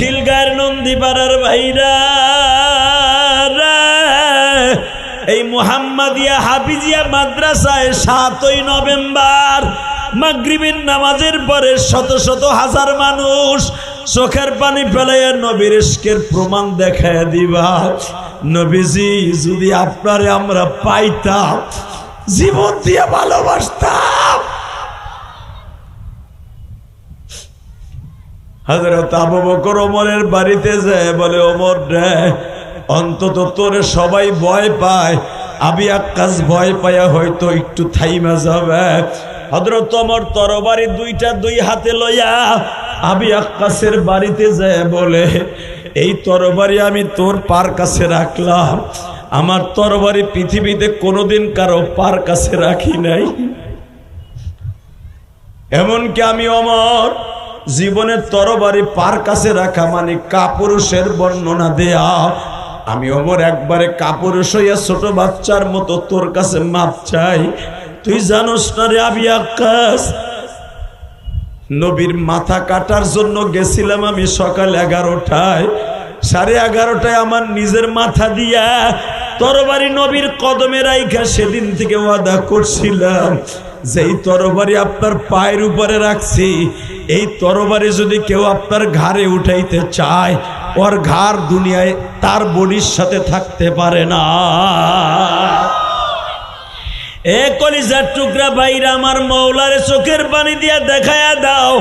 খিলগাঁয়ের নন্দীপাড়ার ভাইরা, এই মুহাম্মাদিয়া হাফিজিয়া মাদ্রাসায় 7ই নভেম্বর মাগরিবের নামাজের পরে শত শত হাজার মানুষ চোখের পানি ফেলাইয়া নবীর ইশকের প্রমাণ দেখায় দিবা। নবীজি যদি আপনারে আমরা পাইতাম, জীবন দিয়ে ভালোবাসতাম। হযরত আবু বকর ওমরের বাড়িতে যায়, বলে ওমর রে, অন্তত তোরে সবাই ভয় পায়, আবি আক্কাস ভয় পায়া হয়তো একটু থাইমা যাবে। হযরত ওমর তরবারি দুইটা দুই হাতে লইয়া আবি আক্কাসের বাড়িতে যায়, বলে এই তরবারি আমি তোর পার কাছে রাখলাম, আমার তরবারি পৃথিবীতে কোনোদিন কারো পার কাছে রাখি নাই। এমনকি আমি ওমর জীবনের তরবারি পার কাছে রাখা মানে কাপুরুষের বর্ণনা দেয়া। আমি ওমর একবারে কাপুরুষ হইয়া ছোট বাচ্চার মতো তোর কাছে মাপ চাই। তুই জানোস না রে আবি আক্কাস, নবীর মাথা কাটার জন্য গেছিলাম আমি সকাল 11টায়, 11:30টায় আমার নিজের মাথা দিয়া তরবারি নবীর কদমে রাইখা সেদিন থেকে ওয়াদা করছিলাম, যেই তরবারি আপনার পায়ের উপরে রাখছি, এই তরবারি যদি কেউ আপনার ঘাড়ে উঠাইতে চায়, ওর ঘাড় দুনিয়ায় তার বডির সাথে থাকতে পারে না। এ কলিজার টুকরা ভাইরা, আমার মওলারে চোখের পানি দিয়া দেখায়া দাও।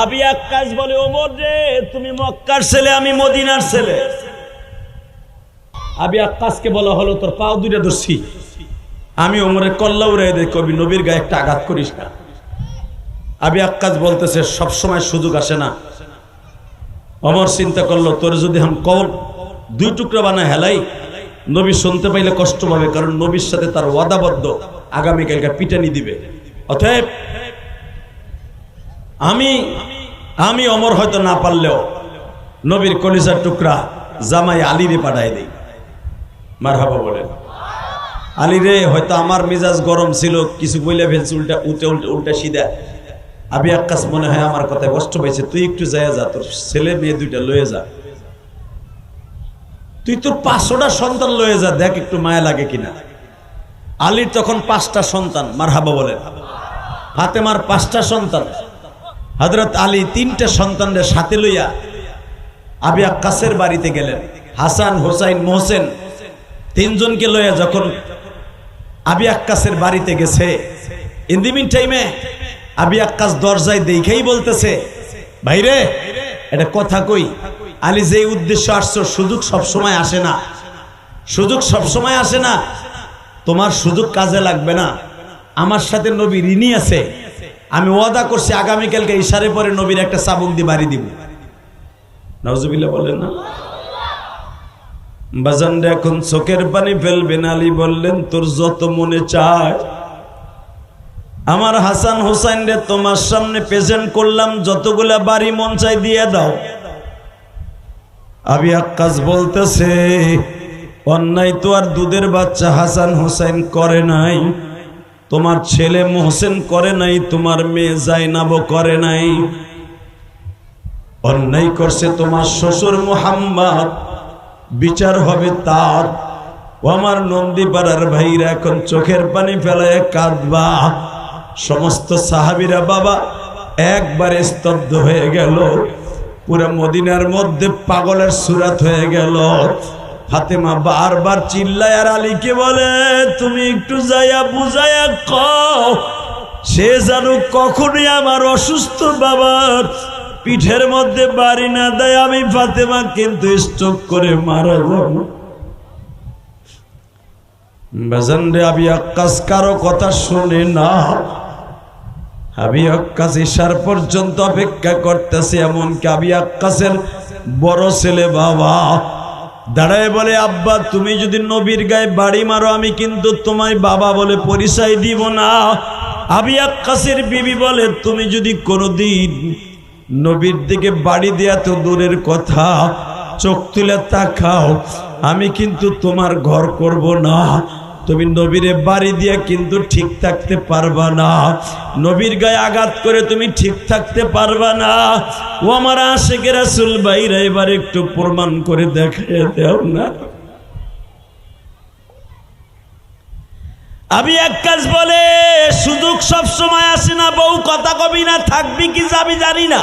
আবি আক্কাস বলে, ওমর রে, তুমি মক্কার ছেলে, আমি মদিনার ছেলে। আবি আক্কাসকে বলা হলো, তোর পাও দুইটা ধরছি, আমি ওমরের কল্লা উড়াই দে, কবি নবীর গায়ে একটা আঘাত করিস না। আবি আক্কাস বলতেছে, সবসময় সুযোগ আসে না। ওমর চিন্তা করলো, তোর যদি আমি কল 2 টুকরা বানায় হেলাই, নবী শুনতে পাইলে কষ্ট পাবে, কারণ নবীর সাথে তার ওয়াদাবদ্ধ, আগামীকালকে পিটানি দিবে। অতএব আমি ওমর হয়তো না পারলেও নবীর কলিজার টুকরা জামাই আলীরে পাঠায় দেই। মারহাবা বলেন। আলী রে, হয়তো আমার মেজাজ গরম ছিল, কিছু বইলে ফেলছি উল্টা সিধা। আবি আক্কাস মনে হয় আমার কথায় কষ্ট পাইছে, তুই একটু যায় যা, তোর ছেলে মেয়ে 2টা লয়ে যা, তুই তোর 500টা সন্তান লয়ে যা, দেখ একটু মায়া লাগে কিনা। আলীর তখন 5টা সন্তান। মারহাবা বলেন। ফাতেমার 5টা সন্তান। হযরত আলী 3টা সন্তানদের সাথে লইয়া আবি আক্কাসের বাড়িতে গেলেন। হাসান, হোসাইন, মোহসেন 3জনকে লইয়া যখন আবি আক্কাসের বাড়িতে গেছে, ইন দি মিন টাইমে আবি আক্কাস দরজায় দেখেই বলতেছে, ভাইরে এটা কথা কই, আলী যে উদ্দেশ্য আসছো, সুযোগ সবসময় আসে না, সুযোগ সবসময় আসে না, তোমার সুযোগ কাজে লাগবে না। আমার সাথে নবী ঋণী আছে, আমি ওয়াদা করছি আগামীকালকে ইশারে পরে নবীর একটা চাবুক দিয়ে বাড়ি দিব। নাউজুবিল্লাহ বলেন না। বাজান রে, এখন চোখের পানি ফেলবেন। আলী বললেন, তোর যত মনে চায়, আমার হাসান হোসাইন রে তোমার সামনে প্রেজেন্ট করলাম, যতগুলা বাড়ি মন চাই দিয়ে দাও। আবি আক্কাস বলতেছে, অন্যায় তো আর দুধের বাচ্চা হাসান হোসেন করে নাই, তোমার ছেলে মোহসেন করে নাই, তোমার মেয়ে জাইনাবও করে নাই, অন্যায় করছে তোমার শ্বশুর মুহাম্মদ, বিচার হবে তার। ও আমার নন্দীপাড়ার ভাইরা, এখন চোখের পানি ফেলায় কাঁদবা। সমস্ত সাহাবীরা বাবা একবারে স্তব্ধ হয়ে গেল। পুরো মদিনার মধ্যে পাগলের সুরাত হয়ে গেল। ফাতেমা বারবার চিল্লায় আর আলীকে বলে, তুমি একটু যাইয়া বুঝাইয়া কও, সে জানো কখনই আমার অসুস্থ বাবার পিঠের মধ্যে বাড়ি না দেয়, আমি ফাতেমা কিন্তু স্ট্রোক করে মারা যাব। বাজান রে, আবি আক্কাস কারো কথা শুনে না। আবি আক্কাস ইশার পর্যন্ত অপেক্ষা করতেছে। এমনকি আবি আক্কাসের বড় ছেলে বাবা দাঁড়ায় বলে, আব্বা তুমি যদি নবীর গায়ে বাড়ি মারো, আমি কিন্তু তোমায় বাবা বলে পরিচয় দিব না। আবি আক্কাসের বিবি বলে, তুমি যদি কোনোদিন নবীর দিকে বাড়ি দেয়া তো দূরের কথা, চোখ তুলে তাকাও, আমি কিন্তু তোমার ঘর করব না। তুমি নবীরে বাড়ি দিয়ে কিন্তু ঠিক থাকতে পারবা না, নবীর গায়ে আঘাত করে তুমি ঠিক থাকতে পারবা না। ও আমার আশিকে রাসূল ভাইরা এবার একটু প্রমাণ করে দেখিয়ে দাও না। আবি আক্কাস বলে, সুযোগ সব সময় আসে না, বউ কথা কবি না, থাকবি কি যাবি জানি না।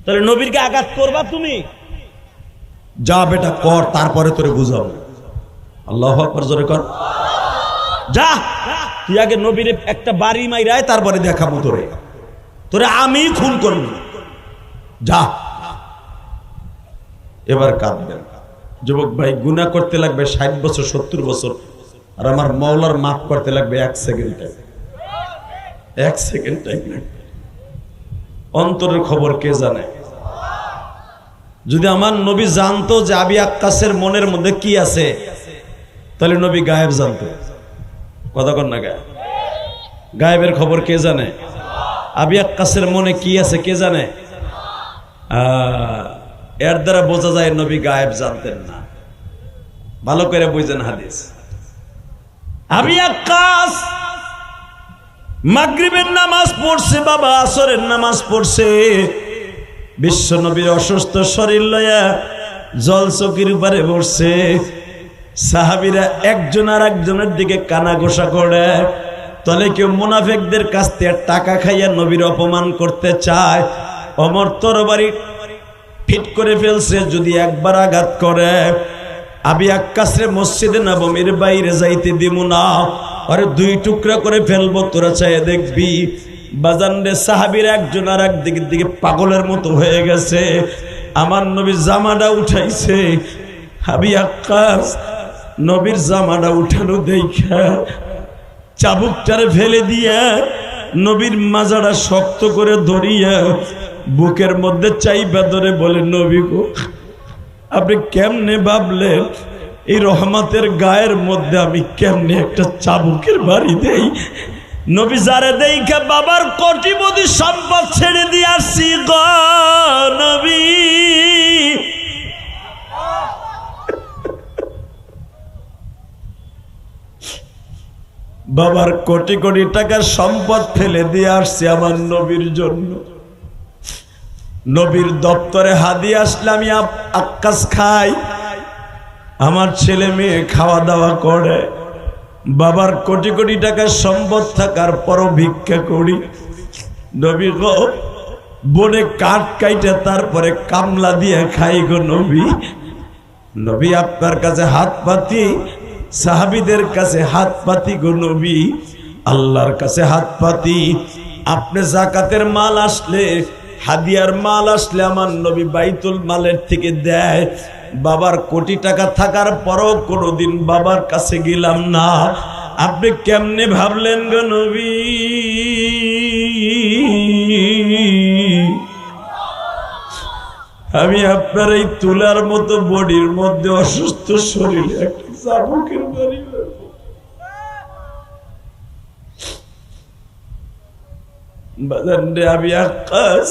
তাহলে নবীরকে আঘাত করবা তুমি? যা বেটা কর, তারপরে তোরে বুঝাবো। আল্লাহু আকবার, জোরে কর। যা, তুই আগে নবীরে একটা বাড়ি মাইরায়, তারপরে দেখাবো তোরে, তোরে আমি খুন করব। যা। এবার কাঁদবেন যুবক ভাই, গুনাহ করতে লাগবে 60 বছর 70 বছর, আর আমার মাওলার মাফ করতে লাগবে 1 সেকেন্ড টাইম। 1 second time. অন্তরের খবর কে জানে? যদি আমার নবী জানতো যে আবি আক্কাসের মনের মধ্যে কি আছে, তাহলে নবী গায়েব জানতো। কথা কন না? গায়েবের খবর কে জানে? আবি আক্কাসের মনে কি আছে কে জানে? এর দ্বারা বোঝা যায় নবী গায়েব জানতেন না। ভালো করে বুঝেন হাদিস। আবি আক্কাস মাগরিবের নামাজ পড়ছে, বাবা আসরের নামাজ পড়ছে, বিশ্ব নবীর অসুস্থ শরীর লইয়া জল চকির উপরে বসছে। সাহাবীরা একজন আর একজনের দিকে কানা ঘোষা করে, তলে কেউ মুনাফিকদের কাছ থেকে টাকা খাইয়া নবীর অপমান করতে চায়। ওমর তরবারি ফিট করে ফেলছে, যদি একবার আঘাত করে আবি আক্কাসরে মসজিদে নববীর বাইরে যাইতে দিব না, আরে 2 টুকরা করে ফেলবো, তোরা চাই দেখবি। বাজান রে, সাহাবীর একজন আর একদিকের দিকে পাগলের মতো হয়ে গেছে। আমার নবীর জামাটা উঠাইছে, আবি আক্কাস নবীর জামাটা উঠানো দেখা চাবুকটারে ফেলে দিয়া নবীর মাজাটা শক্ত করে ধরিয়া বুকের মধ্যে চাইবা ধরে বলে, নবী গো, আপনি কেমনে ভাবলেন এই রহমতের গায়ের মধ্যে আমি কেমনে একটা চাবুকের বাড়ি দেই? নবী যারে দেখা বাবার কোটিপতি সম্পদ ছেড়ে দিয়ে আসছি গো নবী। বাবার কোটি কোটি টাকার সম্পদ ফেলে দিয়ে আসছি আমার নবীর জন্য। নবীর দপ্তরে হাদিয়া আসলে আমি আক্কাস খাই, আমার ছেলে মেয়ে খাওয়া দাওয়া করে, বাবার কোটি কোটি টাকার সম্পদ থাকার পরও ভিক্ষা করি। নবী গো, বনে কাঠ কাইটা তারপরে কামলা দিয়ে খাই গো নবী। নবী আপনার কাছে হাত পাতি, সাহাবীদের কাছে হাত পাতি গো নবী, আল্লাহর কাছে হাত পাতি। আপনি যাকাতের মাল আসলে, হাদিয়ার মাল আসলে আমার নবী বাইতুল মালের থেকে দেয়। বাবার কোটি টাকা থাকার পরও কোনোদিন বাবার কাছে গেলাম না। আপনি কেমনে ভাবলেন গো নবী? আমি আপনার এই তুলার মতো বডির মধ্যে অসুস্থ শরীরে একটা চাবুকের বাড়ি বাজান রে। আবি আক্কাস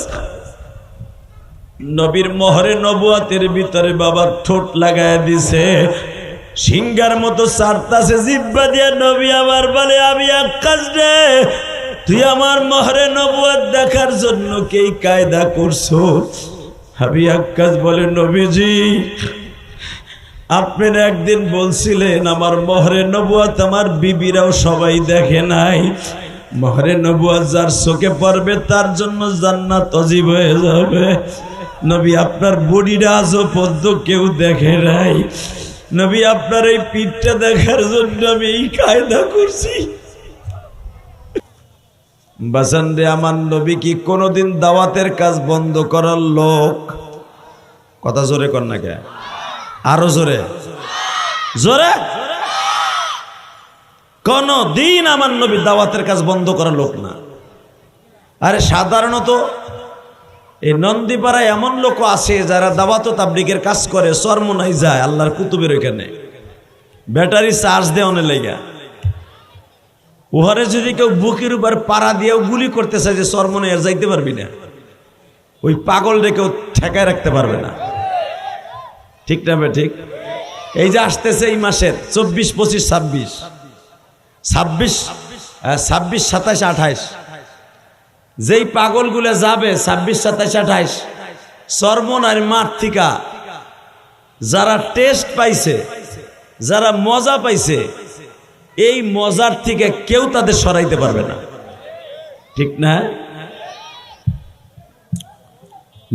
নবীর মোহরে নবুয়াতের ভিতরে বাবার ঠোঁট লাগায় দিছে, সিংহার মতো সারতাছে জিহ্বা দিয়ে। নবী আমার বলে, আবি আক্কাস রে, তুই আমার মোহরে নবুয়াত দেখার জন্য কি কায়দা করছো? আবি আক্কাস বলে, নবীজি আপনি একদিন বলছিলেন আমার মোহরে নবুয়াত আমার বিবিরাও সবাই দেখে নাই। মোহরে নবুয়াত যার চোখে পড়বে তার জন্য জান্নাত অজীব হয়ে যাবে। নবী আপনার বডিটা আজও পদ্ম কেউ দেখে নাই। নবী আপনার এই পিঠটা দেখার জন্য আমি এই কায়দা করছি। বাসান রে, আমার নবী কি কোনোদিন দাওয়াতের কাজ বন্ধ করার লোক? কথা জোরে কর না কে? আরো জোরে জোরে। কোন দিন আমার নবী দাওয়াতের কাজ বন্ধ করার লোক না। আরে সাধারণত এই নন্দীপাড়ায় এমন লোক আছে যারা দাওয়াত ও তাবলীগের কাজ করে, চরমোনাই যায় আল্লাহর কুতুবের ওইখানে ব্যাটারি চার্জ দেওয়ানে লেগা। উহারে যদি কেউ বুকের উপর পাড়া দিয়েও গুলি করতে চায় যে চরমোনাই আর যাইতে পারবি না, ওই পাগল রে কেউ ঠেকায় রাখতে পারবে না। ঠিক না? ঠিক। এই যে আসতেছে এই মাসের 24, 25, 26, 26, 27, 28 যেই পাগলগুলো যাবে 26, 27, 28 চরমনার মাঠ থেকে যারা টেস্ট পাইছে, যারা মজা পাইছে, এই মজার থেকে কেউ তাদের সরাইতে পারবে না, ঠিক না?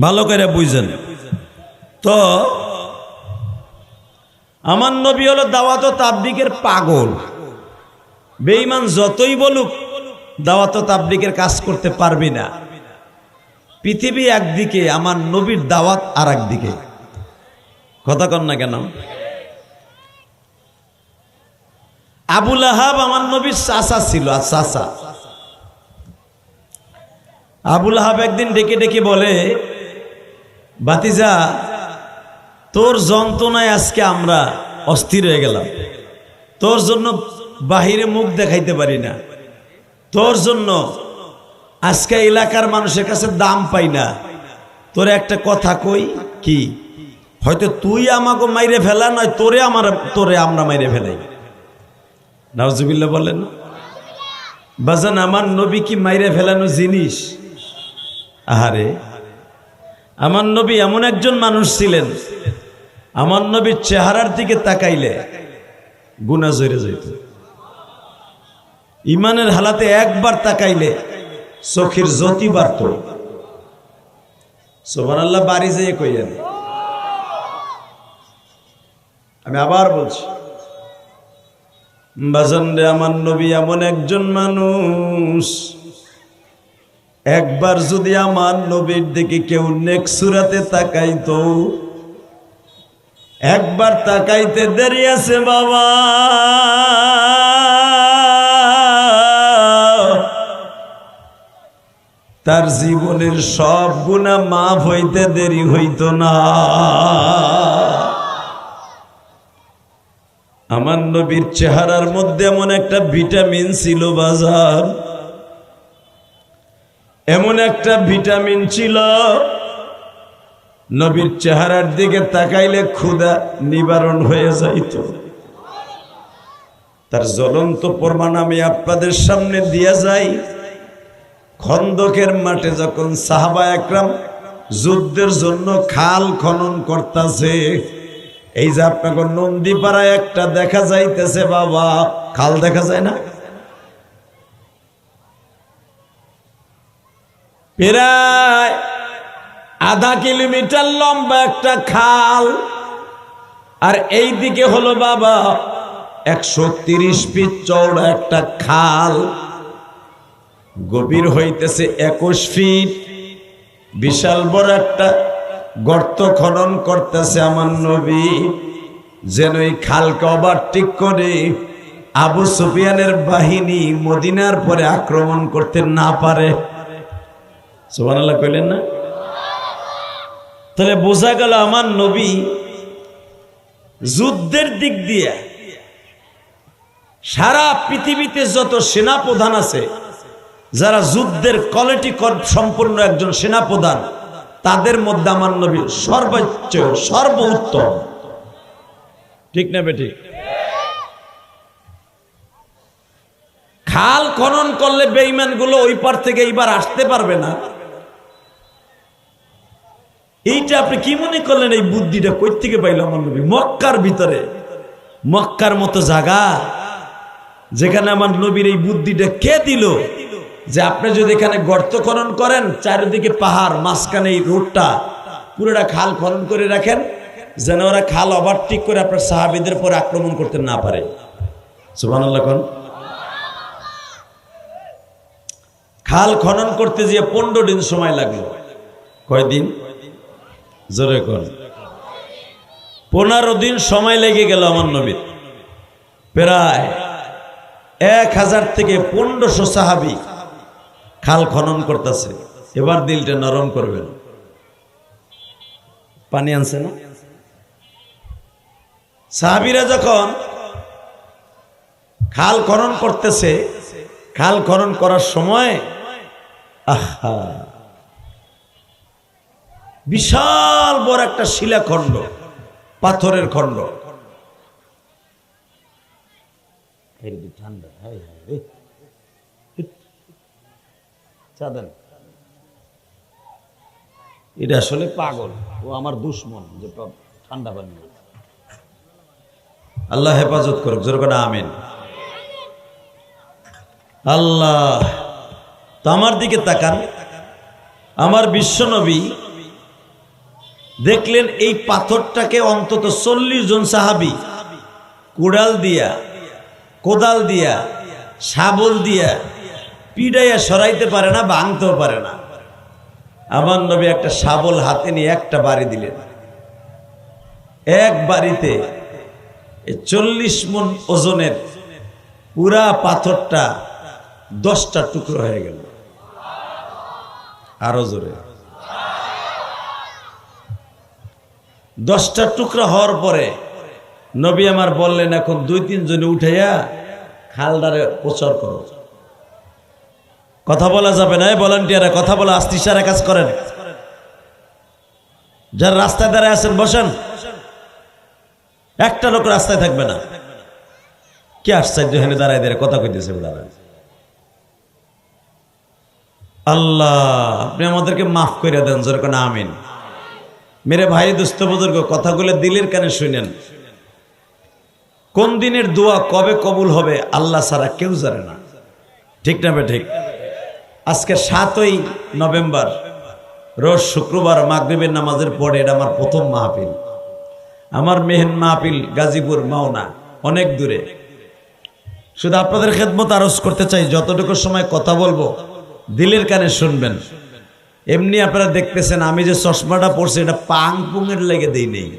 ভালো করে বুঝেন তো। আমার নবী হলো দাওয়াত ও তাবলীগের পাগল। বেঈমান যতই বলুক দাওয়াত ও তাবলীগের কাজ করতে পারবি না। পৃথিবী একদিকে, আমার নবীর দাওয়াত আর একদিকে। কথা কন না কেন? আবু লাহাব আমার নবীর চাচা ছিল, আর চাচা আবু লাহাব একদিন ডেকে ডেকে বলে, ভাতিজা তোর যন্ত্রণায় আজকে আমরা অস্থির হয়ে গেলাম, তোর জন্য বাহিরে মুখ দেখাইতে পারি না, তোর জন্য আজকে এলাকার মানুষের কাছে দাম পাই না। তোরে একটা কথা কই, কি? হয়তো তুই আমাকে মাইরে ফেলা, নয় তোরে আমরা মাইরে ফেলাই। নাউজুবিল্লাহ বলেন। বাজান, আমার নবী কি মাইরে ফেলানো জিনিস? আহারে, আমার নবী এমন একজন মানুষ ছিলেন, আমার নবীর চেহারার দিকে তাকাইলে গুনাহ ঝরে যেত। ইমানের হালাতে একবার তাকাইলে চোখের জ্যোতি বাড়ত। সুবহানাল্লাহ, বাড়ি যেয়ে কইলেন। আমি আবার বলছি, বাজান রে, আমার নবী এমন একজন মানুষ, একবার যদি আমার নবীর দিকে কেউ নেক সুরাতে তাকাইতো, একবার তাকাইতে দেরি আছে বাবা, তার জীবনের সব গুনাহ মাফ হইতে দেরি হইতো না। আমার নবীর চেহারার মধ্যে এমন একটা ভিটামিন ছিল বাজার, এমন একটা ভিটামিন ছিল, নবীর চেহারার দিকে তাকাইলে ক্ষুধা নিবারণ হয়ে যাইত। তার জ্বলন্ত প্রমাণ আমি আপনাদের সামনে দিয়া যাই। খন্দকের মাঠে যখন সাহাবা একরাম যুদ্ধের জন্য খাল খনন করতেছে, এই যে আপনাকে নন্দীপাড়ায় একটা দেখা যাইতেছে বাবা, খাল দেখা যায় না? প্রায় আধা কিলোমিটার লম্বা একটা খাল, আর এই দিকে হলো বাবা 130 ফিট চওড়া একটা খাল, গভীর হইতেছে 21 ফিট। বিশাল বড় একটা গর্ত খনন করতেছে আমার নবী, যেন এই খালকে ওভারটেক করে আবু সুফিয়ানের বাহিনী মদিনার পরে আক্রমণ করতে না পারে। সুবহানাল্লাহ কইলেন না? তাহলে বোঝা গেল আমার নবী যুদ্ধের দিক দিয়ে সারা পৃথিবীতে যত সেনাপ্রধান আছে, যারা যুদ্ধের কোয়ালিটি সম্পন্ন একজন সেনাপ্রধান, তাদের মধ্যে আমার নবী সর্বোচ্চ, সর্বোত্তম। ঠিক না বেটি? খাল খনন করলে বেঈমান গুলো ওই পার থেকে এইবার আসতে পারবে না। এইটা আপনি কি মনে করলেন? এই বুদ্ধিটা কই থেকে পাইল আমার নবী? মক্কার ভিতরে, মক্কার মতো জায়গা, যেখানে আমার নবীর এই বুদ্ধিটা কে দিল যে আপনি যদি এখানে গর্ত খনন করেন, চারিদিকে পাহাড়, মাঝখানে এই রোডটা পুরোটা খাল খনন করে রাখেন, যেন ওরা খাল ওভারটেক করে আপনার সাহাবীদের পরে আক্রমণ করতে না পারে। সুবহানাল্লাহ কোন? খাল খনন করতে গিয়ে 15 দিন সময় লাগলো। কয়দিন? জোরে কোন? 15 দিন সময় লেগে গেল আমার নবীর। প্রায় 1000 থেকে 1500 সাহাবী খাল খনন করতেছে। এবার দিলটা নরম করবেন। পানি আনছে না? সাহাবীরা যখন খাল খনন করতেছে, খাল খনন করার সময় আহা, বিশাল বড় একটা শিলাখণ্ড, পাথরের খণ্ড, ঠান্ডা চা দেন। এটা আসলে পাগল, ও আমার দুশ্মন যে ঠান্ডা পানি। আল্লাহ হেফাজত করুক, জোর করে আমিন। আল্লাহ তো আমার দিকে তাকান, আমার বিশ্বনবী দেখলেন এই পাথরটাকে অন্তত 40 জন সাহাবী কুড়াল দিয়া, কোদাল দিয়া, শাবল দিয়া পিড়াইয়া সরাইতে পারে না, ভাঙতেও পারে না। আমার নবী একটা শাবল হাতে নিয়ে একটা বাড়ি দিলেন। এক বাড়িতে 40 মণ ওজনের পুরা পাথরটা 10টা টুকরো হয়ে গেল। আরো জোরে। 10টা টুকরো হওয়ার পরে নবী আমার বললেন, এখন 2-3 জনে উঠাইয়া খালদারে প্রচার করো। কথা বলা যাবে না, ভলান্টিয়াররা কথা বলা, আস্তে ইশারা কাজ করেন। যারা রাস্তায় দাঁড়ায় আছেন বসেন, একটা লোক রাস্তায় থাকবে না। কি আশ্চর্য, হেনে দাঁড়ায় দাঁড়ায় কথা কইতেছে। আল্লাহ আপনি আমাদেরকে মাফ করে দেন, জোর করে আমিন। মেরে ভাই দোস্ত বুজুর্গ, কথাগুলো দিলের কানে শুনেন। কোন দিনের দোয়া কবে কবুল হবে আল্লাহ ছাড়া কেউ জানে না, ঠিক না ঠিক? আজকে 7ই নভেম্বর, রোজ শুক্রবার মাগরিবের নামাজের পরে এটা আমার প্রথম মাহফিল। আমার মেহেন মাহফিল গাজীপুর মাওনা, অনেক দূরে। শুধু আপনাদের খেদমত আরজ করতে চাই, যতটুকু সময় কথা বলবো দিলের কানে শুনবেন। এমনি আপনারা দেখতেছেন আমি যে চশমাটা পড়ছি এটা পাং পুংয়ের লেগে দেই নেই।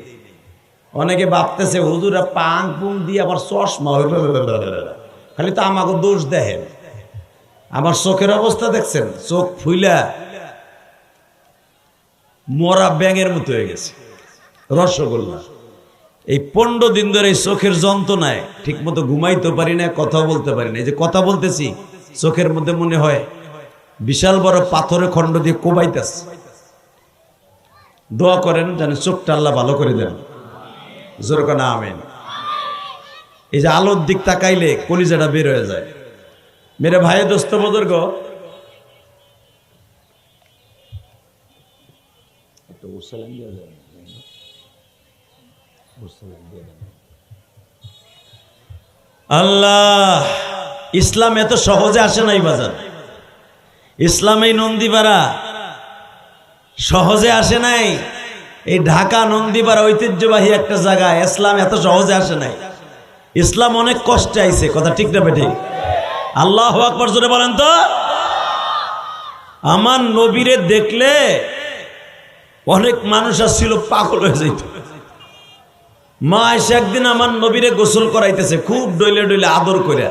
অনেকে ভাবতেছে হুজুরা পাং পুং দিয়ে আবার চশমা, খালি তো আমাকে দোষ দেখেন। আমার চোখের অবস্থা দেখছেন, চোখ ফুইলা মরা ব্যাঙের মতো হয়ে গেছে, রসগোল্লা। এই 15 দিন ধরে এই চোখের যন্ত্রণায় ঠিক মতো ঘুমাইতে পারি না, কথা বলতে পারি না। এই যে কথা বলতেছি চোখের মধ্যে মনে হয় বিশাল বড় পাথরের খণ্ড দিয়ে কোবাইতেছে। দোয়া করেন যেন চোখটা আল্লাহ ভালো করে দেন, জোর করে আমিন। এই যে আলোর দিক তাকাইলে কলিজাটা বের হয়ে যায়। মেরে ভাই দোস্ত বুজুর্গ, আল্লাহ ইসলাম এত সহজে আসে নাই বাজার। ইসলাম এই নন্দীপাড়া সহজে আসে নাই। এই ঢাকা নন্দীপাড়া ঐতিহ্যবাহী একটা জায়গা, ইসলাম এত সহজে আসে নাই। ইসলাম অনেক কষ্টে আইছে, কথা ঠিক না বেঠিক? আল্লাহু আকবার জোরে বলেন তো। আমার নবীরে দেখলে অনেক মানুষ আসছিল পাগল হয়ে যাইত। মা এসে একদিন আমার নবীরে গোসল করাইতেছে, খুব ডইলে ডইলে আদর করে।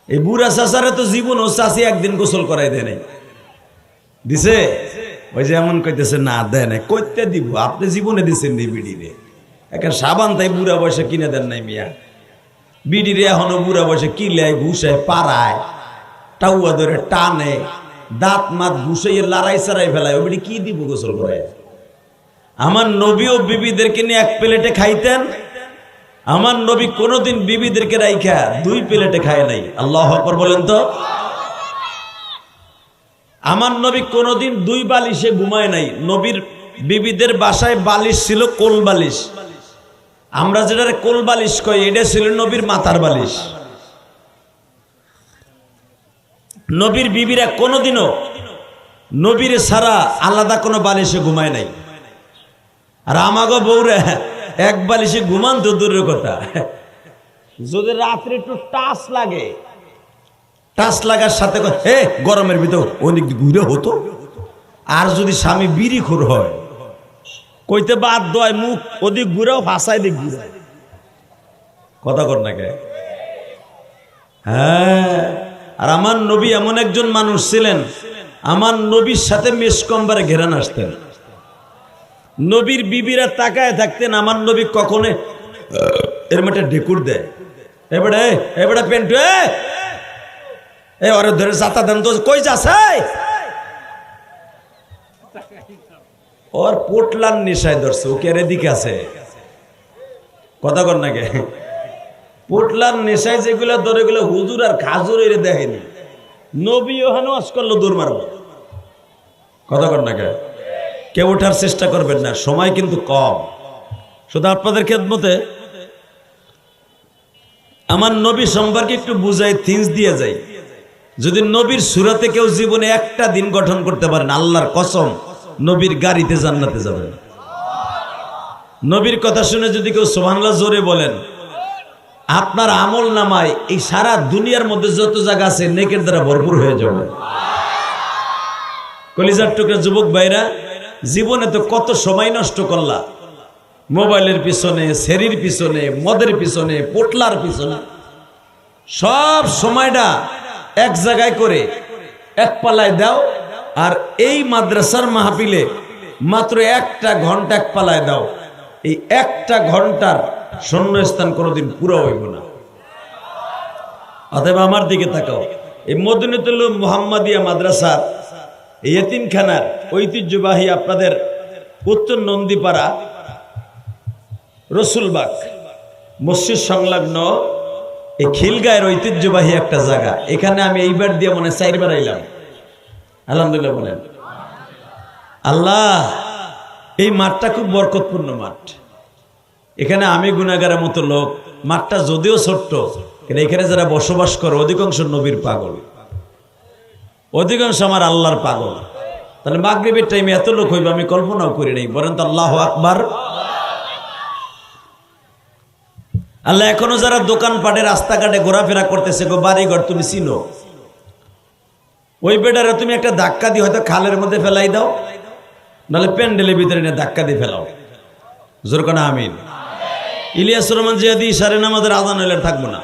এই বুড়া চাচারে তো জীবন ও চাচি একদিন গোসল করাই দেয় নাই, দিছে? ওই যে এমন কইতেছে না দেয় নাই, কইতে দিব, আপনি জীবনে দিচ্ছেন নি বিড়িরে। এখন সাবান তাই বুড়া বয়সে কিনে দেন নাই মিয়া। বিড়িরে এখনো বুড়া বয়সে কিলায় ঘুষায় পাড়ায়, টাউয়া ধরে টানে, দাঁত মাত ঘুষাইয়ে লড়াই সারাই ফেলায়। ওই বিড়ি কি দিব গোসল করে? আমার নবী ও বিবিদেরকে নিয়ে 1 প্লেটে খাইতেন। আমার নবী কোনোদিন বিবিদেরকে রাইখা 2 প্লেটে খায় নাই। আল্লাহু আকবার বলেন তো। আমার নবী কোনোদিন 2 বালিশে ঘুমায় নাই। নবীর বিবিদের বাসায় বালিশ ছিল কোল বালিশ। আমরা যেটা কোল বালিশ কই, এটা ছিল নবীর মাথার বালিশ। নবীর বিবিরা কোনোদিনও নবীর ছাড়া আলাদা কোনো বালিশে ঘুমায় নাই। আর আমাগো বউরে 1 বালিশে ঘুমান তো দূরের কথা, যদি রাত্রে একটু টাচ লাগে, টাচ লাগার সাথে গরমের ভিতর অনেক ঘুরে হতো। আর যদি স্বামী বিড়িখোর হয়, কইতে বাদ দয় মুখ ওদিক ঘুরেও ভাষায় দিক ঘুরে। কথা কর না কে? হ্যাঁ। আর আমার নবী এমন একজন মানুষ ছিলেন, আমার নবীর সাথে মেসকম্বারে ঘেরান আসতেন। নবীর বিবিরা তাকায় থাকতেন, আমার নবী কখনো এরম একটা ঢেকুর দেয়, এবারে এবারে পেন্টু ওরে ধরে যাতা দেন তো, কই যাচ্ছে? ওর পোটলার নেশায় ধরছে, ওকে এর এদিকে আছে। কথা কর না কে? পোটলার নেশায় যেগুলো ধরে এগুলো হুজুর আর খাজুর এর দেখেনি, নবী ওখানে ওয়াজ করলো দৌড় মারব। কথা কর না কেউ ওঠার চেষ্টা করবেন না, সময় কিন্তু কম। শুধু আপনাদের খেদমতে আমার নবী সম্পর্কে একটু বুঝাই, থিংস দিয়ে যাই। যদি নবীর সুরাতে কেউ জীবনে একটা দিন গঠন করতে পারেন, আল্লাহর কসম নবীর গাড়িতে জান্নাতে যাবেন। নবীর কথা শুনে যদি কেউ সুবহানাল্লাহ জোরে বলেন, আপনার আমল নামায় এই সারা দুনিয়ার মধ্যে যত জায়গা আছে নেকের দ্বারা ভরপুর হয়ে যাবে। কলিজার টুকরা যুবক ভাইরা, জীবনে তো কত সময় নষ্ট করলা মোবাইলের পিছনে, সেরির পিছনে, মদের পিছনে, পোটলার পিছনে। সব সময়টা এক জায়গায় করে এক পালায় দাও, আর এই মাদ্রাসার মাহফিলে মাত্র একটা ঘন্টা এক পালায় দাও। এই একটা ঘন্টার শূন্যস্থান কোনোদিন পুরো হইব না। অতএব আমার দিকে তাকাও, এই মদিনাতুল মুহাম্মাদিয়া মাদ্রাসার এই এতিমখানার ঐতিহ্যবাহী আপনাদের উত্তর নন্দীপাড়া রসুলবাগ মসজিদ সংলগ্ন এই খিলগাঁয়ের ঐতিহ্যবাহী একটা জায়গা। এখানে আমি এইবার দিয়ে মনে 4 বার আইলাম। আলহামদুলিল্লাহ বলেন। আল্লাহ, এই মাঠটা খুব বরকতপূর্ণ মাঠ। এখানে আমি গুনাহগারের মতো লোক, মাঠটা যদিও ছোট্ট, কিন্তু এখানে যারা বসবাস করে অধিকাংশ নবীর পাগল, অধিকাংশ আমার আল্লাহর পাগল। তাহলে মাগরিবের টাইমে এত লোক হইবে আমি কল্পনাও করি নাই। বলেন তো আল্লাহু আকবার। আল্লাহ, এখনো যারা দোকানপাটে রাস্তাঘাটে ঘোরাফেরা করতেছে, গো বাড়িঘর তুমি চিনো, ওই বেটারে তুমি একটা ধাক্কা দিয়ে হয়তো খালের মধ্যে ফেলাই দাও, নাহলে প্যান্ডেলের ভিতরে নিয়ে ধাক্কা দিয়ে ফেলাও। জোর কোনা আমিন। ইলিয়াস রহমান জিয়াদি ইশারে নামাজের আযান হইলে থাকবো না।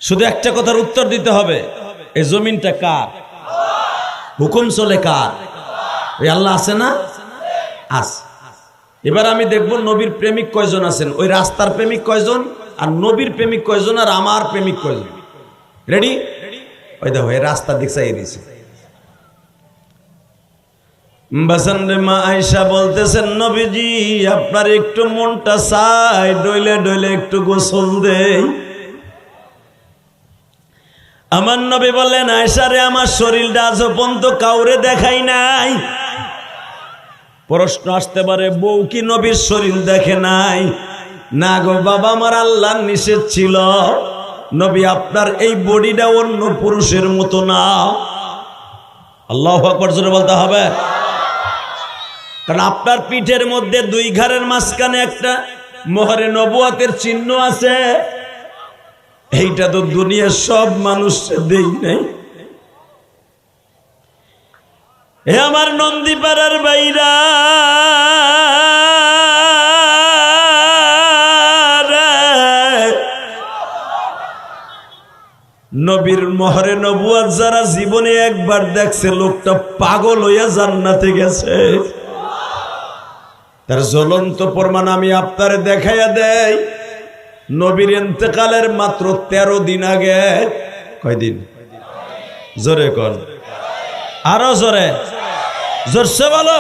শুধু একটা কথার উত্তর দিতে হবে, এই জমিনটা কার? হুকুম চলে কার? ওই আল্লাহ আছে না? আছে। এবার আমি দেখবো নবীর প্রেমিক কয়জন আছেন, ওই রাস্তার প্রেমিক কয়জন, আর নবীর প্রেমিক কয়জন, আর আমার প্রেমিক কয়জন। রেডি? ওই দেখো এই রাস্তার দিক চাইয়ে দিয়েছে। বাসান রে মা আয়েশা বলতেছেন, নবীজি আপনার একটু মনটা চাই, ডইলে ডইলে একটু গোসল দেই। আমার নবী বললেন, আয়েশা রে আমার শরীরটা আজ পর্যন্ত কাউরে দেখাই নাই। প্রশ্ন আসতে পারে, বউ কি নবীর শরীর দেখে নাই? না গো বাবা, আমার আল্লাহর নিষেধ ছিল, নবী আপনার এই বডিটা অন্য পুরুষের মতো না। আল্লাহু আকবার জোরে বলতে হবে, কারণ আপনার পিঠের মধ্যে 2 ঘাড়ের মাঝখানে একটা মোহরে নবুয়াতের চিহ্ন আছে। এইটা তো দুনিয়ার সব মানুষ দেই নাই। হে আমার নন্দীপাড়ার বাইরা, নবীর মোহরে নবুয়াত যারা জীবনে একবার দেখছে, লোকটা পাগল হইয়া জান্নাতে গেছে। তার জ্বলন্ত প্রমাণ আমি আপনারে দেখাইয়া দেই। নবীর ইন্তেকালের মাত্র 13 দিন আগে, কয়দিন? জোরে কোন, আরো জোরে, জোরসে বলো,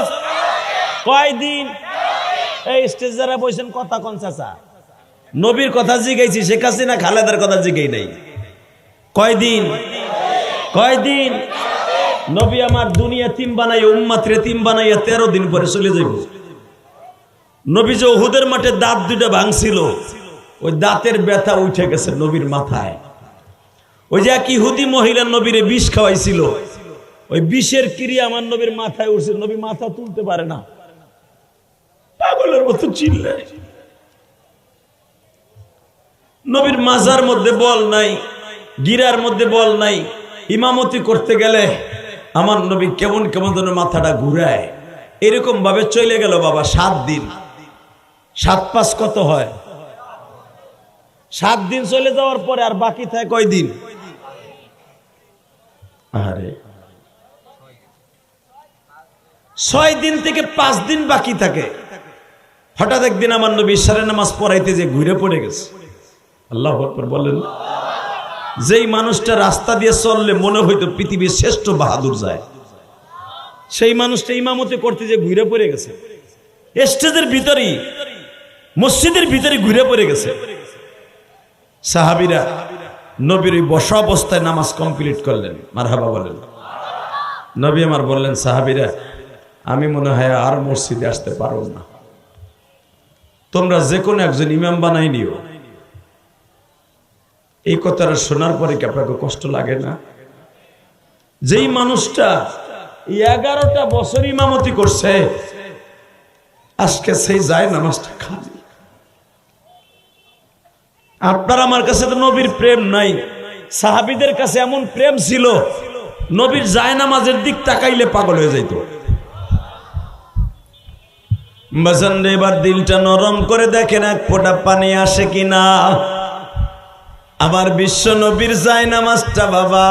কয়দিন? এই স্টেজ যারা বসেন কথা কোন চাচা, নবীর কথা জিগাইছি, শেখ হাসিনা খালেদার কথা জিগাই নাই। কয়দিন? কয়দিন? নবী আমার দুনিয়া তিম বানাই, উম্মাত রেতিম বানাইয়া 13 দিন পরে চলে যাইব। নবী যে উহুদের মাঠে দাঁত 2টা ভাঙছিল, ওই দাঁতের ব্যথা উঠে গেছে নবীর মাথায়। ওই যে এক ইহুদি মহিলা নবীরে বিষ খাওয়াইছিল, ওই বিষের ক্রিয়া আমার নবীর মাথায় উঠছে। নবী মাথা তুলতে পারে না, পাগলের মতো চিল্লে। নবীর মাজার মধ্যে বল নাই, গিরার মধ্যে বল নাই। ইমামতি করতে গেলে আমার নবী কেমন কেমন যেন মাথাটা ঘুরায়। এরকম ভাবে চলে গেল বাবা 7 দিন। 7 5 কত হয়? 7 দিন চলে যাওয়ার পরে আর বাকি থাকে কয়দিন? আরে 6 দিন থেকে 5 দিন বাকি থাকে। হঠাৎ একদিন আমার নবী ইশারের নামাজ পড়াইতে যে ঘুরে পড়ে গেছে। আল্লাহু আকবার বলেন। যেই মানুষটা রাস্তা দিয়ে চললে মনে হইতো পৃথিবীর শ্রেষ্ঠ বাহাদুর যায়, সেই মানুষটা ইমামতি করতে যে ঘুরে পড়ে গেছে। স্টেজের ভিতরেই, মসজিদের ভিতরে ঘুরে পড়ে গেছে। সাহাবীরা নবীর ওই বসা অবস্থায় নামাজ কমপ্লিট করলেন, মারহাবা বলেন। নবী আমার বললেন, সাহাবীরা আমি মনে হয় আর মসজিদে আসতে পারব না, তোমরা যে কোনো একজন ইমাম বানাই নিও। এই কথাটা শোনার পরে কি আপনাকে কষ্ট লাগে না? যেই মানুষটা 11টা বছর ইমামতি করছে, আজকে সেই যায় নামাজটা খালি। আপনার আমার কাছে তো নবীর প্রেম নাই, সাহাবীদের কাছে এমন প্রেম ছিল, নবীর যায় নামাজের দিক তাকাইলে পাগল হয়ে যাইত। বাজান এবার দিলটা নরম করে দেখেন এক ফোঁটা পানি আসে কিনা। আমার বিশ্ব নবীর যায় নামাজটা বাবা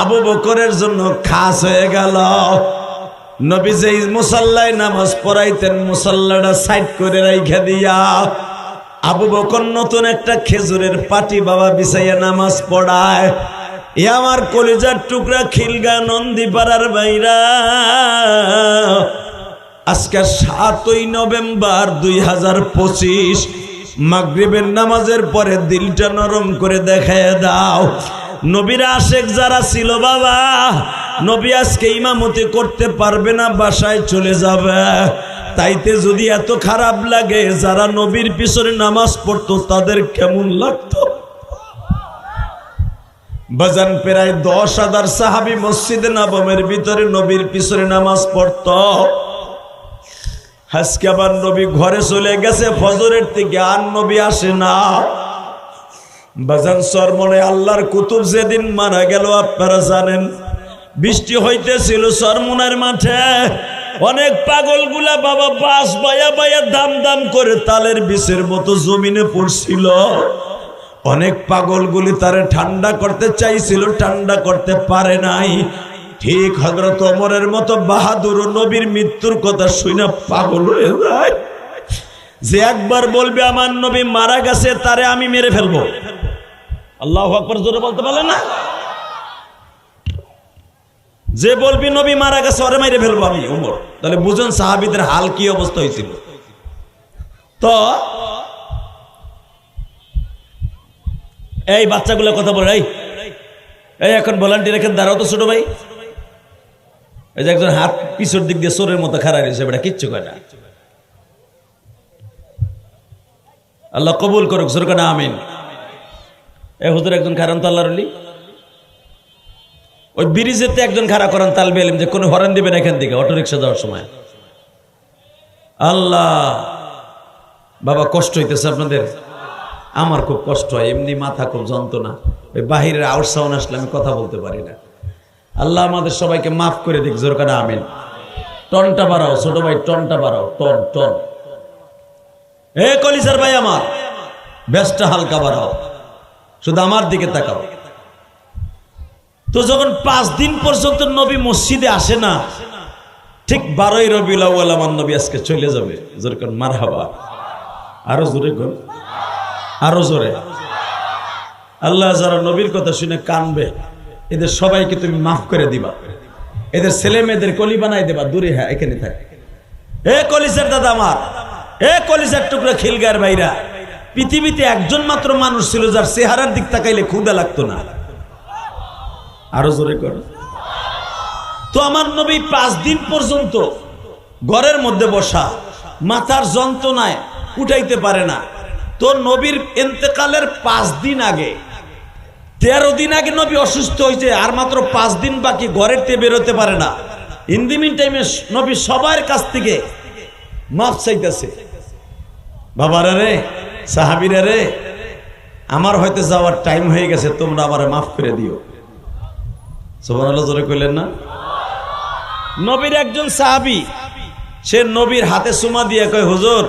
আবু বকরের জন্য খাস হয়ে গেল। নবী যেই মুসাল্লায় নামাজ পড়াইতেন, মুসাল্লাটা সাইড করে রাইখা দিয়া আবু বকর নতুন একটা খেজুরের পাটি বাবা বিছাইয়া নামাজ পড়ায়। এ আমার কলিজার টুকরা খিলগা নন্দীপাড়ার বাইরা, আজকে 7ই নভেম্বর 2025 মাগরিবের নামাজের পরে দিলটা নরম করে দেখায় দাও। নবীর আশেক যারা ছিল বাবা, নবী আজকে ইমামতি করতে পারবে না, বাসায় চলে যাবে। তাইতে যদি এত খারাপ লাগে, যারা নবীর পিছনে নামাজ পড়তো তাদের কেমন লাগতো? বাজান প্রায় 10,000 সাহাবী মসজিদে নববীর ভিতরে নবীর পিছনে নামাজ পড়তো। আজকে আবার নবী ঘরে চলে গেছে ফজরের থেকে, আর নবী আসে না। বাজান সরমনে আল্লাহর কুতুব যেদিন মারা গেল আপনারা জানেন, বৃষ্টি হইতেছিল সরমনের মাঠে। অনেক পাগলগুলা বাবা বাস বায়া বায়া দাম দাম করে তালের বিষের মতো জমিনে পড়ছিল। অনেক পাগলগুলি তারে ঠান্ডা করতে চাইছিল, ঠান্ডা করতে পারে নাই। ঠিক হযরত ওমরের মতো বাহাদুর নবীর মৃত্যুর কথা শুনে পাগল হয়ে যায়। যে একবার বলবে আমার নবী মারা গেছে, তারে আমি মেরে ফেলবো। আল্লাহু আকবার জোরে বলতে পারলেন না? যে বলবি নবী মারা গেছে ওরে মেরে ফেলবো আমি ওমর। তাহলে বুঝুন সাহাবীদের হাল কি অবস্থা হয়েছিল। তো এই বাচ্চাগুলো কথা বলে, এই এখন ভলান্টিয়ার এখানে দাঁড়াও তো ছোট ভাই। এই যে একজন হাত পিছর দিক দিয়ে চোরের মতো খাড়া রয়েছে, বেটা কিচ্ছু কয় না। আল্লাহ কবুল করুক, জোর করে আমিন। এই হুজুর একজন খারান তো আল্লাহর ওলি, ওই ব্রিজেতে একজন খাড়া করান তালবে এলেম যে কোনো হরেন দিবেন এখান থেকে অটো রিক্সা যাওয়ার সময়। আল্লাহ বাবা কষ্ট হইতেছে আপনাদের? আমার খুব কষ্ট হয়, এমনি মাথা খুব যন্ত্রণা, ওই বাহিরের আউট সাউন্ড আসলে আমি কথা বলতে পারি না। আল্লাহ আমাদের সবাইকে মাফ করে দিক, জোর করে আমিন। টনটা বাড়াও ছোট ভাই, টনটা বাড়াও, টন টন। এ কলিজার ভাই আমার, বেশটা হালকা বাড়াও, শুধু আমার দিকে তাকাও। তো যখন 5 দিন পর্যন্ত নবী মসজিদে আসে না, ঠিক 12ই রবিউল আউয়াল আমার নবী আজকে চলে যাবে। জোরে কোন মারহাবা, আরো জোরে কোন, আরো জোরে। আল্লাহ যারা নবীর কথা শুনে কানবে, এদের সবাইকে তুমি মাফ করে দিবা, এদের ছেলে মেয়েদের কলি বানাই দেবা, দূরে হ্যাঁ এখানে থাকে। এ কলিজার দাদা আমার, এ কলিজার টুকরা খিলগার ভাইরা, পৃথিবীতে একজন মাত্র মানুষ ছিল যার চেহারার দিক তাকাইলে ক্ষুধা লাগতো না। আরো জোরে কর। তো আমার নবী 5 দিন পর্যন্ত ঘরের মধ্যে বসা, মাথার যন্ত্রণায় উঠাইতে পারে না। তো নবীর ইন্তেকালের 5 দিন আগে, 13 দিন আগে নবী অসুস্থ হয়েছে, আর মাত্র 5 দিন বাকি, ঘরের থেকে বেরোতে পারে না। ইন দি মিন টাইমে নবী সবার কাছ থেকে মাফ চাইতেছে। বাবারা রে, সাহাবীরা রে, আমার হয়তো যাওয়ার টাইম হয়ে গেছে, তোমরা আমারে মাফ করে দিও। সুবহানাল্লাহ জোরে কইলেন না? নবীর একজন সাহাবী, সে নবীর হাতে চুমা দিয়ে কয়, হুজুর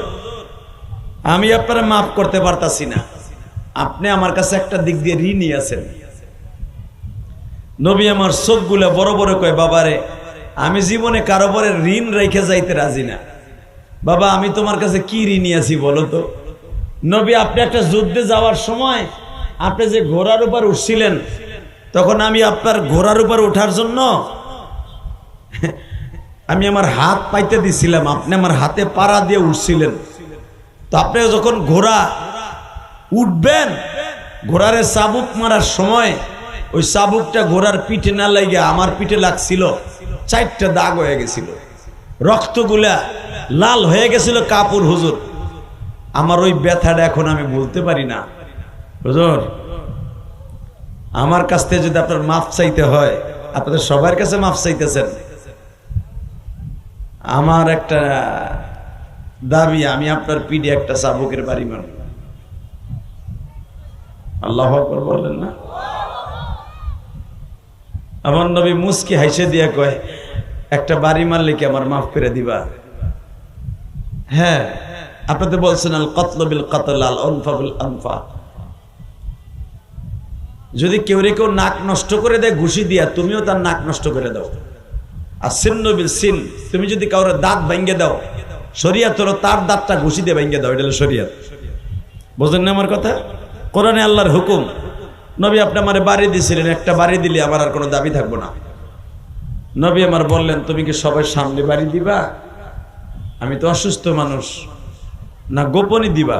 আমি আপনারা মাফ করতে পারতাছি না, আপনি আমার কাছে একটা দিক দিয়ে ঋণী আছেন। নবী আমার চোখগুলা বড় বড় কয়, বাবারে আমি জীবনে কারো পরে ঋণ রেখে যাইতে রাজি না। বাবা আমি তোমার কাছে কি ঋণী আছি বলো তো? নবী আপনি একটা যুদ্ধে যাওয়ার সময় আপনি যে ঘোড়ার উপর উঠছিলেন, তখন আমি আপনার ঘোড়ার উপর ওঠার জন্য আমি আমার হাত পাইতে দিছিলাম, আপনি আমার হাতে পাড়া দিয়ে উঠছিলেন। তো আপনি যখন ঘোড়া উঠবেন ঘোড়ারে চাবুক মারার সময় ওই চাবুকটা ঘোড়ার পিঠে না লাগে আমার পিঠে লাগছিল, 4টা দাগ হয়ে গেছিল, রক্তগুলা লাল হয়ে গেছিল কাপুর। হুজুর আমার ওই ব্যথাটা এখন আমি বলতে পারি না। হুজুর আমার কাছ থেকে যদি আপনার মাফ চাইতে হয়, আপনাদের সবার কাছে মাফ চাইতেছেন, আমার একটা দাবি, আমি আপনার পিঠে একটা চাবুকের বাড়ি মারব। আল্লাহু আকবার বললেন না? আমার নবী মুস্কি হাসে দিয়া কয়, একটা বাড়ি মারলে কি আমার মাফ করে দিবা? হ্যাঁ, আপনাদের বলছেন আল কতল বিল কতল আল আনফা বিল আনফা। যদি কেউ নাক নষ্ট করে দেয় ঘুষি দিয়া, তুমিও তার নাক নষ্ট করে দাও। আর সিন্ন বিল সিন, তুমি যদি কাউরে দাঁত ভাঙ্গে দাও, শরিয়াত হলো তার দাঁতটা ঘুষি দিয়ে ভাঙ্গে দাও, এটা হলো শরিয়াত। বুঝলেন না আমার কথা? কোরআনে আল্লাহর হুকুম। নবী আপনি আমার বাড়ি দিয়েছিলেন, একটা বাড়ি দিলে আমার আর কোনো দাবি থাকবো না। নবী আমার বললেন, তুমি কি সবাই সামনে বাড়ি দিবা? আমি তো অসুস্থ মানুষ, না গোপনে দিবা?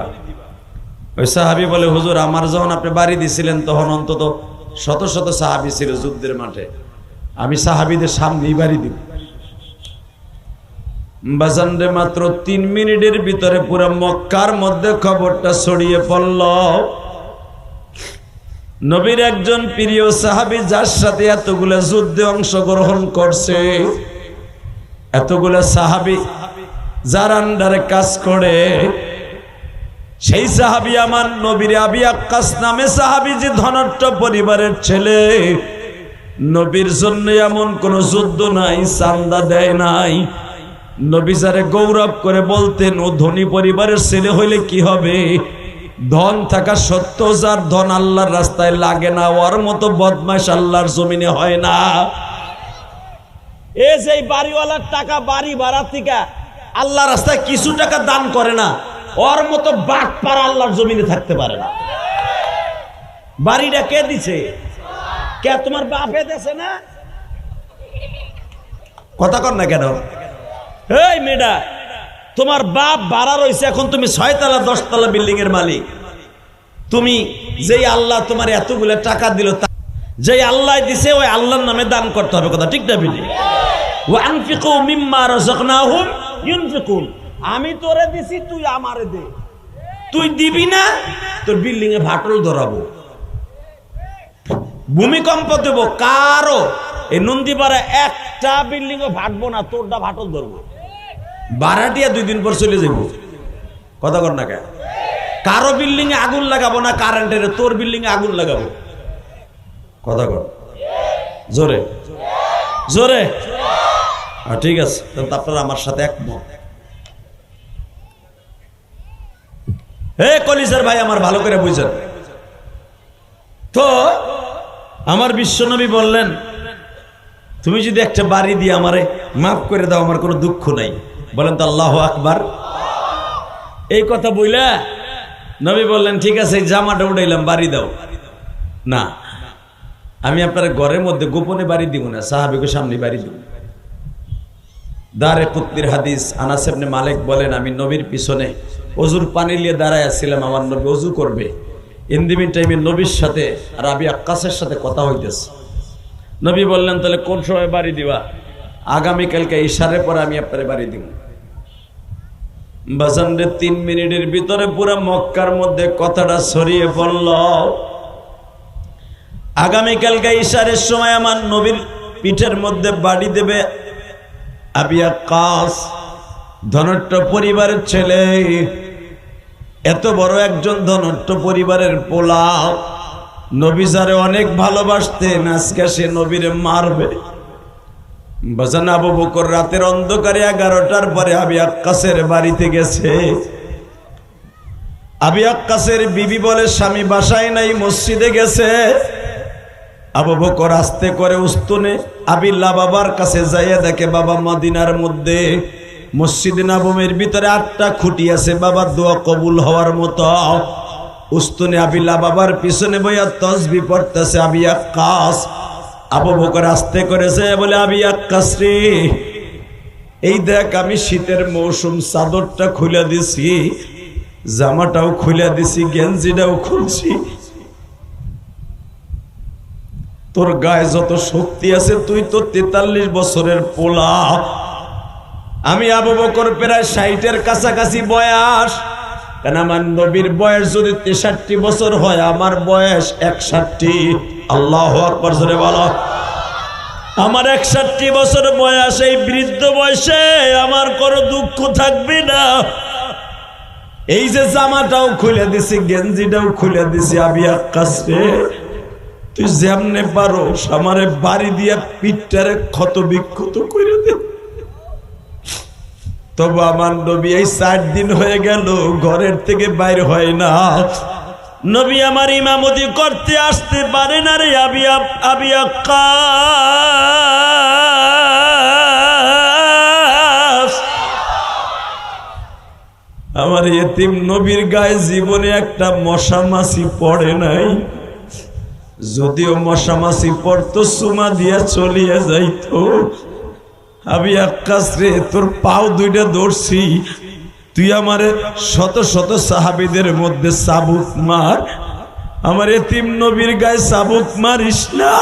ওই সাহাবী বলে, হুজুর আমার যখন আপনি বাড়ি দিছিলেন তখন অন্তত শত শত সাহাবী ছিল যুদ্ধের মাঠে, আমি সাহাবীদের সামনেই বাড়ি দিব। বাজানরে মাত্র 3 মিনিটের ভিতরে পুরো মক্কার মধ্যে খবরটা ছড়িয়ে পড়ল। নবীর একজন প্রিয় সাহাবী, যার সাথে এতগুলা যুদ্ধে অংশগ্রহণ করছে, এতগুলা সাহাবী যার আন্ডারে কাজ করে, সেই সাহাবী আমার নবীর আবি আক্কাস নামে সাহাবী, যে ধনাঢ্য পরিবারের ছেলে, নবীর জন্য এমন কোন যুদ্ধ নাই, চান্দা দেয় নাই। নবী যারে গৌরব করে বলতেন, ও ধনী পরিবারের ছেলে হইলে কি হবে, ধন থাকা সত্ত্বেও যার ধন আল্লাহর রাস্তায় লাগে না, ওর মতো বদমাশ আল্লাহর জমিনে হয় না। এই যে বাড়িওয়ালার টাকা বাড়ি ভাড়া থেকে আল্লাহ রাস্তায় কিছু টাকা দান করে না, ওর মতো বাটপাড়া আল্লাহর জমিনে থাকতে পারে না। বাড়িটা কে দিছে? কে? তোমার বাপে দেছে না? কথা কর না কেন? এই মেয়েটা, তোমার বাপ ভাড়া রয়েছে, এখন তুমি 6 তলা 10 তলা বিল্ডিং এর মালিক। তুমি যেই আল্লাহ তোমার এতগুলো টাকা দিল, যেই আল্লাহ দিছে ওই আল্লাহর নামে দান করতে হবে। কথা ঠিক না? বিলি ওয়া আনফিকু মিম্মা রাযাকনাহুম ইউনফিকুন। আমি তোরে দিছি, তুই আমারে দে। তুই দিবি না, তোর বিল্ডিং এ ফাটল ধরাবো, ভূমিকম্প দেব। কারো এই নন্দীপাড়া একটা বিল্ডিং এ ফাটবো না, তোরটা ফাটল ধরবো। ভাড়াটিয়া 2 দিন পর চলে যাব। কথা কর না কেন? কারো বিল্ডিং এ আগুন লাগাবো না কারেন্টের, তোর বিল্ডিং এ আগুন লাগাবো। কথা কর জোরে জোরে। ঠিক আছে, তাহলে আপনারা আমার সাথে একমত। হে কলিজার ভাই আমার, ভালো করে বুঝেন তো। আমার বিশ্বনবী বললেন, তুমি যদি একটা বাড়ি দিয়ে আমারে মাফ করে দাও, আমার কোনো দুঃখ নাই। বলেন তো আল্লাহু আকবার। এই কথা বইলা নবী বললেন, ঠিক আছে জামাটা উঠাইলাম, বাড়ি দাও। না, আমি আপনার ঘরের মধ্যে গোপনে বাড়ি দিব না, সাহাবীকে সামনে বাড়ি দিব। দারে কুতনির হাদিস, আনাস ইবনে মালিক বলেন, আমি নবীর পিছনে ওযুর পানি নিয়ে দাঁড়ায় আছিলাম, আমার নবী ওযু করবে। ইন্দিমিন টাইমে নবীর সাথে আর আবি আক্কাসের সাথে কথা হইতেছে। নবী বললেন, তাহলে কোন সময় বাড়ি দিবা? আগামীকালকে ইশারের পরে আমি আপনার বাড়ি দিব। বাজানরে 3 মিনিটের ভিতরে পুরো মক্কার মধ্যে কথাটা ছড়িয়ে পড়ল। আগামীকালকে ইশারের সময় আমার নবীর পিঠের মধ্যে বাড়ি দেবে আবি আক্কাস, ধনাঢ্য পরিবারের ছেলে, এত বড় একজন ধনাঢ্য পরিবারের পোলা। নবী যারে অনেক ভালোবাসতেন, আজকে সে নবীরে মারবে। বাজান আবু বকর রাতের অন্ধকারে 11টার পরে আবি আক্কাসের বাড়িতে গেছে। আবি আক্কাসের বিবি বলে, স্বামী বাসায় নাই, মসজিদে গেছে। আবু বকর আস্তে করে উস্তুনে আবিল্লাহ বাবার কাছে যাইয়া দেখে, বাবা মদিনার মধ্যে মসজিদে নববীর ভিতরে 8টা খুঁটি আছে, বাবার দোয়া কবুল হওয়ার মতো। উস্তুনে আবিল্লাহ বাবার পিছনে বইয়া তাসবিহ পড়তেছে আবি আক্কাস। আবু বকর আস্তে করেছে বলে, আবি আক্কাস রে, এই দেখ আমি শীতের মৌসুম, চাদরটা খুলে দিছি, জামাটাও খুলে দিছি, গেঞ্জিটাও খুলছি, তোর গায়ে যত শক্তি আছে তুই তো 43 বছরের পোলা। আমি আবু বকর প্রায় 60-এর কাছাকাছি বয়স, কেন আমার নবীর বয়স যদি 63 বছর হয়, আমার বয়স 61। আল্লাহু আকবার, জোরে বলো। আমার 61 বছর বয়স। এই বৃদ্ধ বয়সে আমার কোনো দুঃখ থাকবে না। এই যে জামাটাও খুলে দিছি, গেঞ্জিটাও খুলে দিছি, আবি আক্কাস রে, তুই যেমনে পারো আমারে বাড়ি দিয়া পিঠটারে ক্ষত বিক্ষত করে দে। তবে আমার নবী এই 60 দিন হয়ে গেল ঘরের থেকে বাইর হয় না। নবী আমার ইমামতি করতে আসতে পারে না রে আবি আক্কাস। আমার এতিম নবীর গায়ে জীবনে একটা মশা মাছি পড়ে নাই। যদিও মশা মাছি পড়তো সুমা দিয়া চলিয়ে যাইতো। আবি আক্কাস রে, তোর পাও দুইটা ধরছি, তুই আমারে শত শত সাহাবীদের মধ্যে চাবুক মার, আমার এতিম নবীর গায়ে চাবুক মারিস না।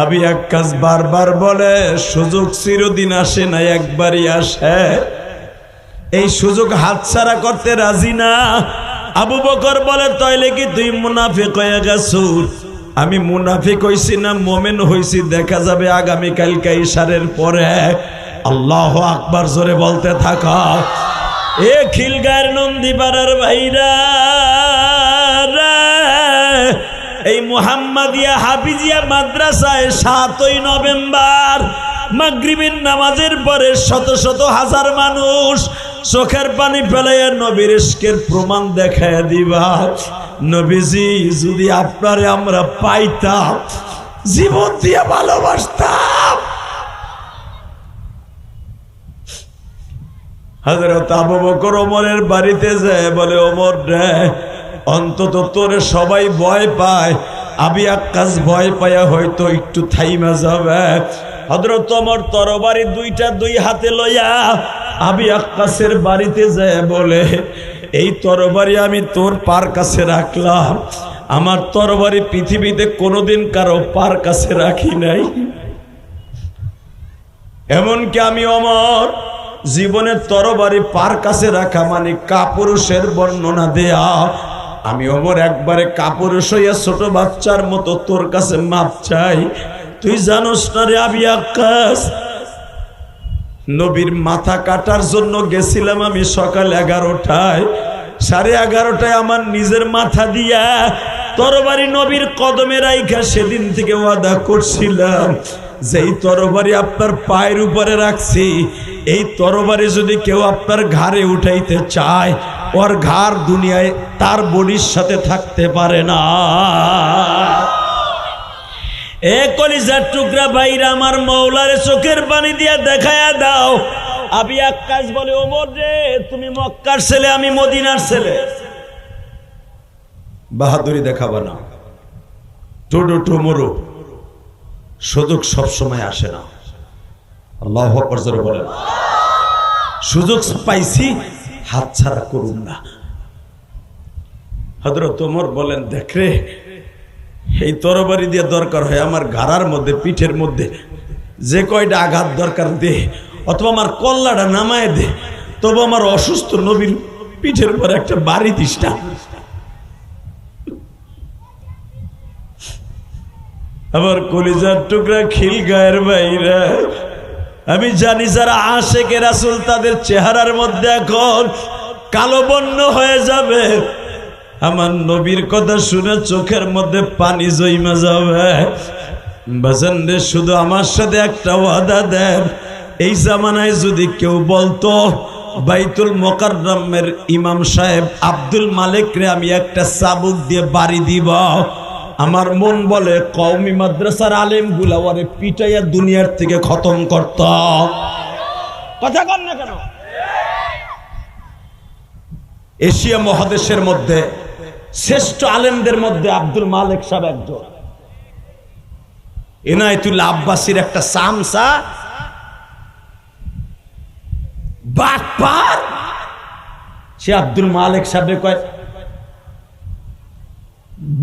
আবি আক্কাস বারবার বলে, সুযোগ চিরদিন আসে না, একবারই আসে। এই সুযোগ হাতছাড়া করতে রাজি না। আবু বকর বলে, তাইলে কি তুই মুনাফিক হয়ে গেছো? আমি মুনাফিক হইছি না মোমেন হইছি দেখা যাবে আগামীকালকে ইশারের পরে। আল্লাহু আকবার, জোরে বলতে থাকা। এ খিলগাঁয়ের নন্দীপাড়ার ভাইরা, এই মুহাম্মাদিয়া হাফিজিয়া মাদ্রাসায় 7ই নভেম্বর মাগরিবের নামাজের পরে শত শত হাজার মানুষ চোখের পানি ফেলাইয়া নবীর ইশকের প্রমাণ দেখায় দিবা। নবীজি, যদি আপনারে আমরা পাইতাম, জীবন দিয়ে ভালোবাসতাম। হযরত আবু বকর ওমরের বাড়িতে যায়, বলে, ওমর রে, অন্তত তোরে সবাই ভয় পায়, আবি আক্কাস ভয় পায়া হয়তো একটু থাইমা যাবে। হযরত ওমর তরবারি দুই হাতে লইয়া আবি আক্কাসের বাড়িতে যায়, বলে, এই তরবারি আমি তোর পার কাছে রাখলাম। আমার তরবারি পৃথিবীতে কোনোদিন কারো পার কাছে রাখি নাই। এমনকি আমি ওমর জীবনের তরবারি পার কাছে রাখা মানে কাপুরুষের বর্ণনা দেয়া। আমি ওমর একবারে কাপুরুষ হইয়া ছোট বাচ্চার মতো তোর কাছে মাপ চাই। তুই জানোস না রে আবি আক্কাস, নবীর মাথা কাটার জন্য গেছিলাম আমি সকাল 11টায়, 11:30টায় আমার নিজের মাথা দিয়া তরবারি নবীর কদমে রাইখা সেদিন থেকে ওয়াদা করছিলাম, যেই তরবারি আপনার পায়ের উপরে রাখছি, এই তরবারি যদি কেউ আপনার ঘাড়ে উঠাইতে চায়, ওর ঘাড় দুনিয়ায় তার বডির সাথে থাকতে পারে না। এ কলিজার টুকরা ভাইরা, আমার মওলারে চোখের পানি দিয়া দেখায়া দাও। আবি আক্কাস বলে, ওমর রে, তুমি মক্কার ছেলে, আমি মদিনার ছেলে, বাহাদুরি দেখাবা না, টোটো টোমরো, সুযোগ সবসময় আসে না। আল্লাহু আকবার, জোরে বলেন। সুযোগ পাইছি, হাতছাড়া করুন না। হযরত ওমর বলেন, দেখ রে, এই তরবারি দিয়ে দরকার হয় আমার ঘাড়ার মধ্যে, পিঠের মধ্যে যে কয়টা আঘাত দরকার দে, অথবা আমার কল্লাটা নামায় দে, তবু আমার অসুস্থ নবীর পিঠের উপর একটা বাড়ি দিস না। আমার কলিজার টুকরা খিলগাঁয়ের ভাইরা, আমি জানি যারা আশেকে রাসূল তাদের চেহারার মধ্যে এখন কালো বর্ণ হয়ে যাবে। আমার নবীর কথা শুনে চোখের মধ্যে পানি জমা যাবে। বাজান রে, শুধু আমার সাথে একটা ওয়াদা দেন, এই জামানায় যদি কেউ বলতো বাইতুল মুকাররমের ইমাম সাহেব আব্দুল মালিক রে আমি একটা চাবুক দিয়ে বাড়ি দিব, আমার মন বলে কওমি মাদ্রাসার আলেম গুলা ওরে পিটাইয়া দুনিয়ার থেকে খতম করত। কথা কন না কেন? এশিয়া মহাদেশের মধ্যে শ্রেষ্ঠ আলেমদের মধ্যে আব্দুল মালিক সাহেব একজন। ইনায়েতুল্লাহ আব্বাসীর একটা সামসা বাটপার, সে আব্দুল মালিক সাহেব কয়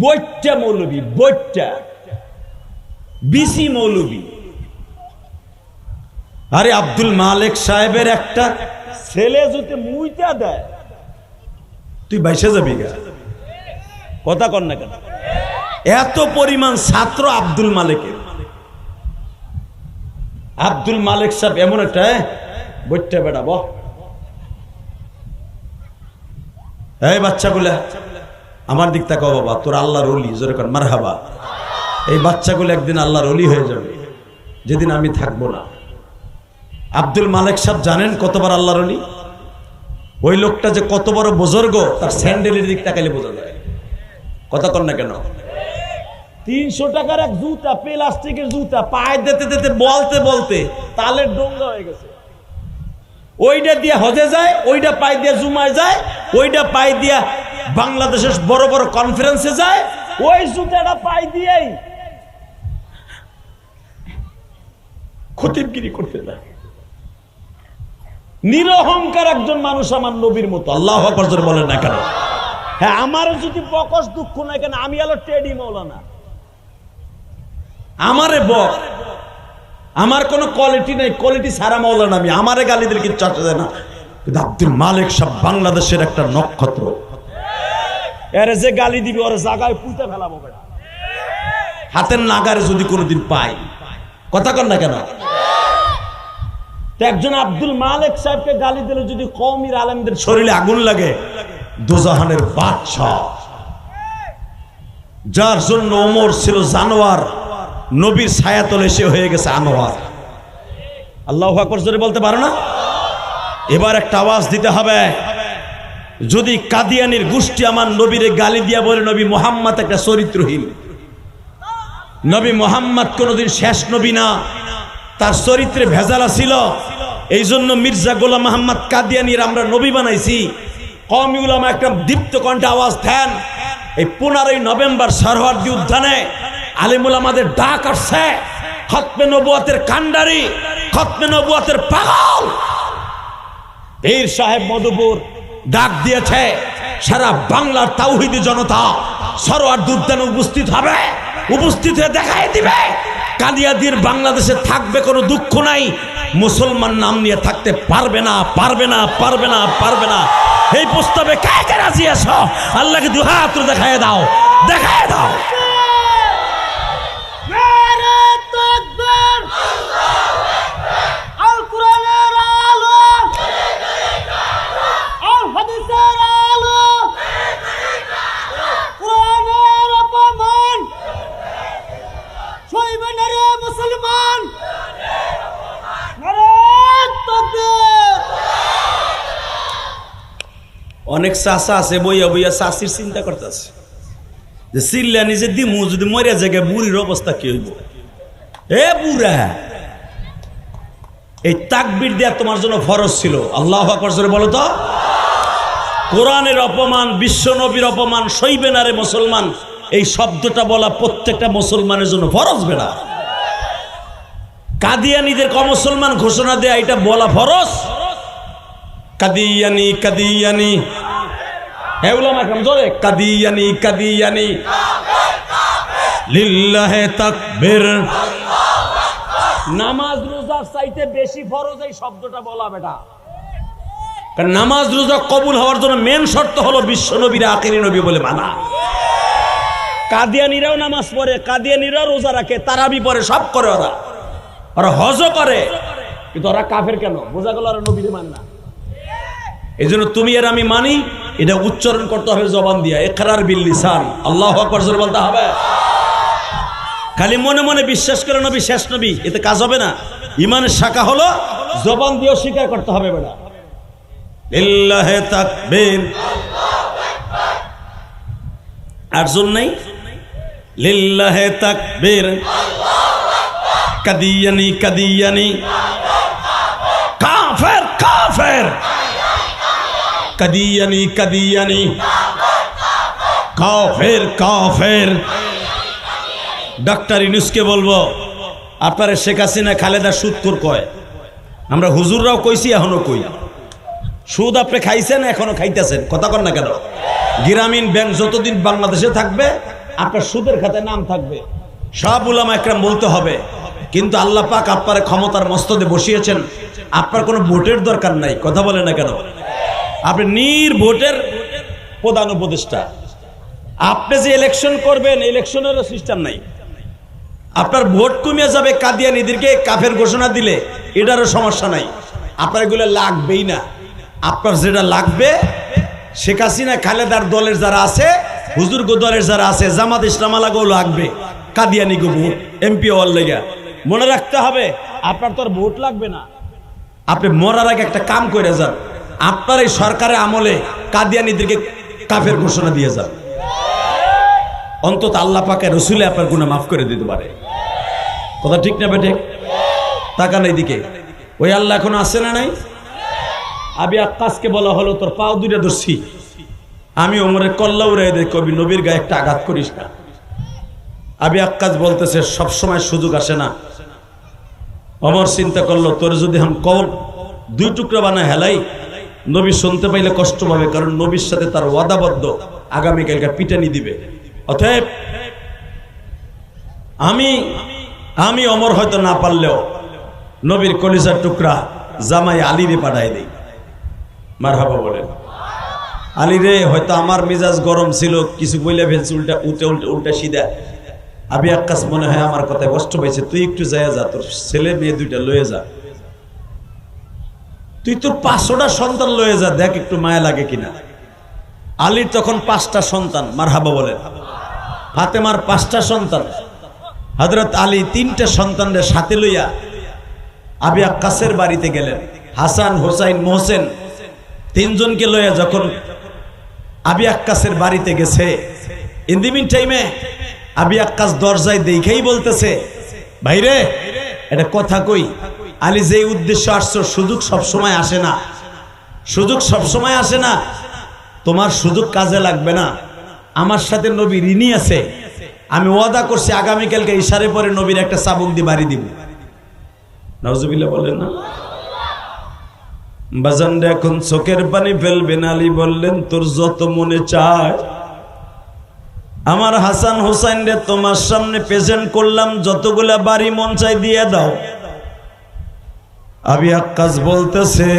বৈট্টা মৌলবী, বৈট্টা বিসি মৌলবী। আরে আব্দুল মালিক সাহেবের একটা ছেলে যদি মুইটা দেয় তুই বাইসে যাবি গা, কথা কর না কেন? এত পরিমাণ ছাত্র আব্দুল মালিকের। আব্দুল মালিক সাহেব এমন একটা বৈঠা বেড়া বহ, এই বাচ্চাগুলা আমার দিক তাকাও বাবা, তোর আল্লাহর ওলি, জোরে কর মারহাবা। এই বাচ্চাগুলো একদিন আল্লাহর ওলি হয়ে যাবে যেদিন আমি থাকবো না। আব্দুল মালিক সাহেব জানেন কতবার আল্লাহর ওলি? ওই লোকটা যে কত বড় বুজুর্গ তার স্যান্ডেলের দিক তাকাইলে বোঝা যায়, কথা কর না কেন? 300 টাকার এক জুতা, প্লাস্টিকের জুতা, পায়ে দিতে দিতে বলতে বলতে তালের ডোঙ্গা হয়ে গেছে। ওইটা দিয়ে হজে যায়, ওইটা পায়ে দিয়ে জুমায় যায়, ওইটা পায়ে দিয়া বাংলাদেশের বড় বড় কনফারেন্সে যায়, ওই জুতাটা পায়ে দিয়েই খতিবগিরি করতে যায়। নিরহংকার একজন মানুষ আমার নবীর মতো। আল্লাহু আকবার জোরে বলেন না কেন? হ্যাঁ, আমার যদি বকস দুঃখ নাই কেন, আমি হলো টেডি মৌলানা, আমারে বক, আমার কোনো কোয়ালিটি নাই, কোয়ালিটি সারা মৌলানা আমি, আমারে গালিদের কিচ্ছু আসে যায় না। কিন্তু আব্দুল মালিক সাহেব বাংলাদেশের একটা নক্ষত্র, এরে যে গালি দিবি ওরে জায়গায় পুঁতে ফেলাবো, হাতের নাগারে যদি কোনোদিন পাই, কথা কর না কেন? একজন আব্দুল মালিক সাহেবকে গালি দিলে যদি কওমের আলেমদের শরীরে আগুন লাগে, দোজাহানের বাদশা যার জন্য ওমর ছিল জানোয়ার, নবীর ছায়াতলে সে হয়ে গেছে আনোয়ার। আল্লাহু আকবার জোরে বলতে পারো না? এবার একটা আওয়াজ দিতে হবে। যদি কাদিয়ানির গোষ্ঠী আমার নবীরে গালি দিয়া বলে নবী মুহাম্মদ একটা চরিত্রহীন, নবী মুহাম্মদ কোনদিন শেষ নবী না, তার চরিত্রে ভেজাল ছিল, এই জন্য মির্জা গোলাম মোহাম্মদ কাদিয়ানির আমরা নবী বানাইছি, কওমি উলামা একটা দীপ্ত কণ্ঠে আওয়াজ দেন। এই 15ই নভেম্বর সরওয়ার্দী উদ্যানে আলেম উলামাদের ডাক আসছে, খতমে নবুয়তের কান্ডারি, খতমে নবুয়তের পাগল পীর সাহেব মধুপুর ডাক দিয়েছে, সারা বাংলার তাওহীদি জনতা সরওয়ার্দী উদ্যানে উপস্থিত হবে, উপস্থিত হয়ে দেখাই দিবে কাদিয়ানির বাংলাদেশে থাকবে কোনো দুঃখ নাই, মুসলমান নাম নিয়ে থাকতে পারবে না, পারবে না, পারবে না, পারবে না। এই প্রস্তাবে কে কে রাজি আছো? আল্লাহকে দুই হাত দেখায় দাও, দেখায় দাও। অনেক চাষা আছে বইয়া বইয়া চাষির চিন্তা করতেছে যে চিল্লা নিজে দিমু যদি মরিয়া জায়গায় বুড়ির অবস্থা কি হইব। এ বুড়া, এই তাকবীর দেয়া তোমার জন্য ফরজ ছিল। আল্লাহু আকবার জোরে বলো তো। কোরআনের অপমান, বিশ্ব নবীর অপমান সইবে না রে মুসলমান, এই শব্দটা বলা প্রত্যেকটা মুসলমানের জন্য ফরজ। বেড়া কাদিয়ানীদের মুসলমান ঘোষণা দেয়া এটা বলা ফরজ। কাদিয়ানি কাদিয়ানি, হে উলামা কেরাম জোরে, কাদিয়ানি কাদিয়ানি, লিল্লাহে তাকবীর। নামাজ রোজার চাইতে বেশি ফরজ এই শব্দটা বলা বেটা, কারণ নামাজ রোজা কবুল হওয়ার জন্য মেন শর্ত হলো বিশ্ব নবীর আখিরি নবী বলে মানা। কাদিয়ানিরাও নামাজ পড়ে, কাদিয়ানিরাও রোজা রাখে, তারাবি পড়ে, সব করে, ওরা হজও করে, কিন্তু ওরা কাফের কেন? বোঝা গেল ওরা নবীরে মানে না। এই জন্য তুমি আর আমি মানি, এটা উচ্চারণ করতে হবে জবান দিয়া, ইকরার বিল লিসান। আল্লাহু আকবার জোরে বলতে হবে। খালি মনে মনে বিশ্বাস করে নবী শেষ নবী, এতে কাজ হবে না। ইমানের শাখা হলো জবান দিয়েও স্বীকার করতে হবে বেটা। লিল্লাহে তাকবীর, আর জন্য নাই লিল্লাহে তাকবীর। কাদিয়ানি কাদিয়ানি, কাফের কাফের, কাদিয়ানি কাদিয়ানি, কাফের কাফের। ডাক্তার ইউনূসকে বলবো, আপনারা শেখ হাসিনা খালেদা সুদখোর কয়, আমরা হুজুররাও কইছি, এখনো কই, সুদ আপনি খাইছেন, এখনো খাইতেছেন, কথা কর না কেন? গ্রামীণ ব্যাংক যতদিন বাংলাদেশে থাকবে আপনার সুদের খাতায় নাম থাকবে। সব উলামা একরাম বলতে হবে, কিন্তু আল্লাহ পাক আপনার ক্ষমতার মস্তদে বসিয়েছেন, আপনার কোনো ভোটের দরকার নাই। কথা বলে না কেন? আপনি নির্ভোটের প্রধান উপদেষ্টা। আপনি যে ইলেকশন করবেন, ইলেকশনেরও সিস্টেম নাই। আপনার ভোট কমিয়ে যাবে, কাদিয়ানীদেরকে কাফের ঘোষণা দিলে এটারও সমস্যা নাই। আপনার এগুলো লাগবেই না। আপনার যেটা লাগবে, শেখ হাসিনা খালেদার দলের যারা আছে, হুজুর দলের যারা আছে, জামাত ইসলাম আলাগো লাগবে, কাদিয়ানি গো ভোট এমপি হওয়ার লেগে। মনে রাখতে হবে, আপনার তো ভোট লাগবে না। আপনি মরার আগে একটা কাম করে যান, আপনার এই সরকারের আমলে কাদিয়ানীদেরকে কাফের ঘোষণা দিয়ে যান। অন্তত আল্লাহ পাকে রসুলে আপনার গুনাহ মাফ করে দিতে পারে। কথা ঠিক না বেটে? তাকান এইদিকে, ওই আল্লাহ এখন আছে না নাই? আবি আক্কাসকে বলা হলো, তোর পাও দুইটা ধরছি, আমি ওমরের কল্লা উড়াই দে, কবি নবীর গায়ে একটা আঘাত করিস না। আবি আক্কাস বলতেছে, সবসময় সুযোগ আসে না। ওমর চিন্তা করলো, তোর যদি আমি কল দুই টুকরা বানায় হেলাই, নবী শুনতে পাইলে কষ্ট পাবে, কারণ নবীর সাথে তার ওয়াদাবদ্ধ, আগামীকালকে পিটানি দিবে। অতএব আমি ওমর হয়তো না পারলেও নবীর কলিজার টুকরা জামাই আলীরে পাঠায় দেই। মারহাবা বলেন। আলীরে হয়তো আমার মেজাজ গরম ছিল, কিছু বইলে ফেলছি, উল্টা সিধা। আবি আক্কাস মনে হয় আমার কথায় কষ্ট পাইছে, তুই একটু যায় যা, তোর ছেলে মেয়ে দুইটা লয়ে যা, তুই তোর 500টা সন্তান লয়ে যা, দেখ একটু মায়া লাগে কিনা। আলীর তখন 5টা সন্তান। মারহাবা বলেন। ফাতেমার 5টা সন্তান। হযরত আলী 3টে সন্তানদের সাথে লইয়া আবি আক্কাসের বাড়িতে গেলেন। হাসান, হোসাইন, মোহসেন 3জনকে লইয়া যখন আবি আক্কাসের বাড়িতে গেছে, ইন দি মিন টাইমে আবি আক্কাস দরজায় দেখেই বলতেছে, ভাইরে এটা কথা কই, আলী যে উদ্দেশ্য আসছো, সুযোগ সবসময় আসে না, সুযোগ সবসময় আসে না, তোমার সুযোগ কাজে লাগবে না। আমার সাথে নবী ঋণী আছে, আমি ওয়াদা করছি আগামীকালকে ইশারে পরে নবীর একটা চাবুক দিয়ে বাড়ি দিব। নাউজুবিল্লাহ বলেন না? বাজান এখন চোখের পানি ফেলবেন। আলী বললেন, তোর যত মনে চায়, আমার হাসান হোসাইন রে তোমার সামনে প্রেজেন্ট করলাম, যতগুলা বাড়ি মন চাই দিয়ে দাও। আবি আক্কাস বলতেছে,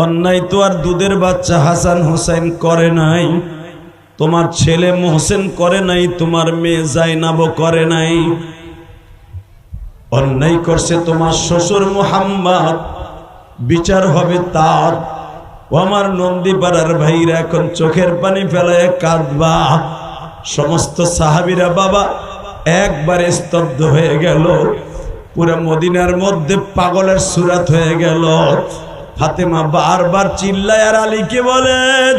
অন্যায় তো আর দুধের বাচ্চা হাসান হোসাইন করে নাই, তোমার ছেলে মোহসেন করে নাই, তোমার মেয়ে জাইনাবও করে নাই, অন্যায় করছে তোমার শ্বশুর মুহাম্মদ, বিচার হবে তার। ও আমার নন্দীপাড়ার ভাইরা এখন চোখের পানি ফেলায় কাঁদবা। সমস্ত সাহাবীরা বাবা একবারে স্তব্ধ হয়ে গেল, পুরো মদিনার মধ্যে পাগলের সুরাত হয়ে গেল। ফাতেমা বারবার চিল্লায় আর আলীকে বলে,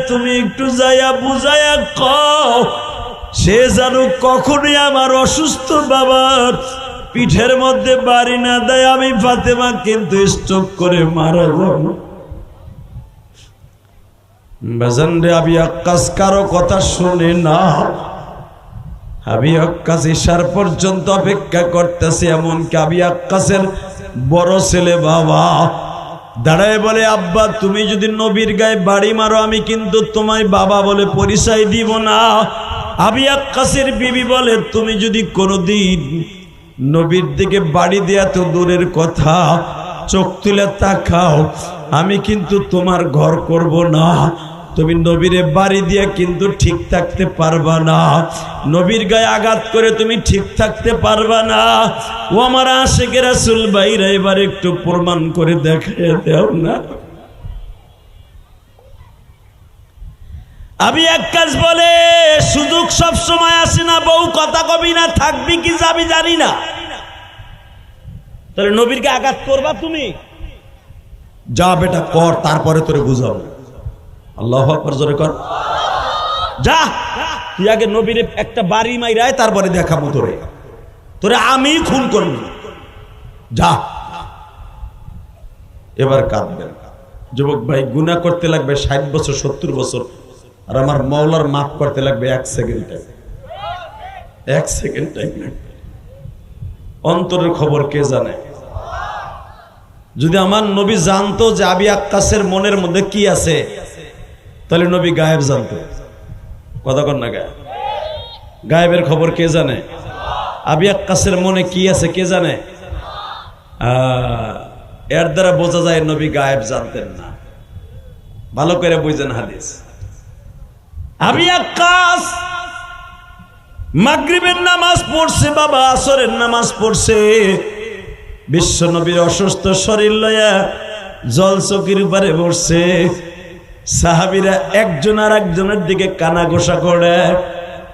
তুমি একটু যাইয়া বুঝাইয়া কও, সে জানো কখনই আমার অসুস্থ বাবার পিঠের মধ্যে বাড়ি না দেয়, আমি ফাতেমা কিন্তু স্ট্রোক করে মারা যাব। বাজান রে, আবি আক্কাস কারো কথা শুনে না। আবি আক্কাস ইশার পর্যন্ত অপেক্ষা করতেছে। এমনকি আবি আক্কাসের বড় ছেলে বাবা দাঁড়ায় বলে, আব্বা তুমি যদি নবীর গায়ে বাড়ি মারো, আমি কিন্তু তোমায় বাবা বলে পরিচয় দিব না। আবি আক্কাসের বিবি বলে, তুমি যদি কোনোদিন নবীর দিকে বাড়ি দেয়া তো দূরের কথা, চোখ তুলে তাকাও, আমি কিন্তু তোমার ঘর করব না। তুমি নবীরে বাড়ি দিয়ে কিন্তু ঠিক থাকতে পারবা না, নবীর গায়ে আঘাত করে তুমি ঠিক থাকতে পারবা না। ও আমার আশিকে রাসূল ভাইরা, এবার একটু প্রমাণ করে দেখিয়ে দাও না। আবি আক্কাস বলে, সুযোগ সব সময় আসে না, বউ কথা কবি না, থাকবি কি যাবি জানি না। তাহলে নবীরকে আঘাত করবা তুমি? যা বেটা কর, তারপরে তোরে বুঝাবো। আল্লাহু আকবার, জোরে কর। যা, তুই আগে নবীর একটা বাড়ি মাইরায়, তারপরে দেখাবো তোরে, তোরে আমি খুন করব। যা। এবার কাঁদবেন যুবক ভাই, গুনাহ করতে লাগবে 60 বছর 70 বছর, আর আমার মাওলার মাফ করতে লাগবে 1 সেকেন্ড টাইম। 1 সেকেন্ড টাইম লাগবে। অন্তরের খবর কে জানে? যদি আমার নবী জানতো যে আবি আক্কাসের মনের মধ্যে কি আছে, তাহলে নবী গায়েব জানতো। কথা কর না গায়েব? গায়েবের খবর কে জানে? আবি আক্কাসের মনে কি আছে কে জানে? এর দ্বারা বোঝা যায় নবী গায়েব জানতেন না। ভালো করে বুঝেন হাদিস। আবি আক্কাস মাগরিবের নামাজ পড়ছে, বাবা আসরের নামাজ পড়ছে, বিশ্ব নবীর অসুস্থ শরীর লয়া জল চকির উপরে বসছে। সাহাবীরা একজন আর একজনের দিকে কানা ঘোষা করে,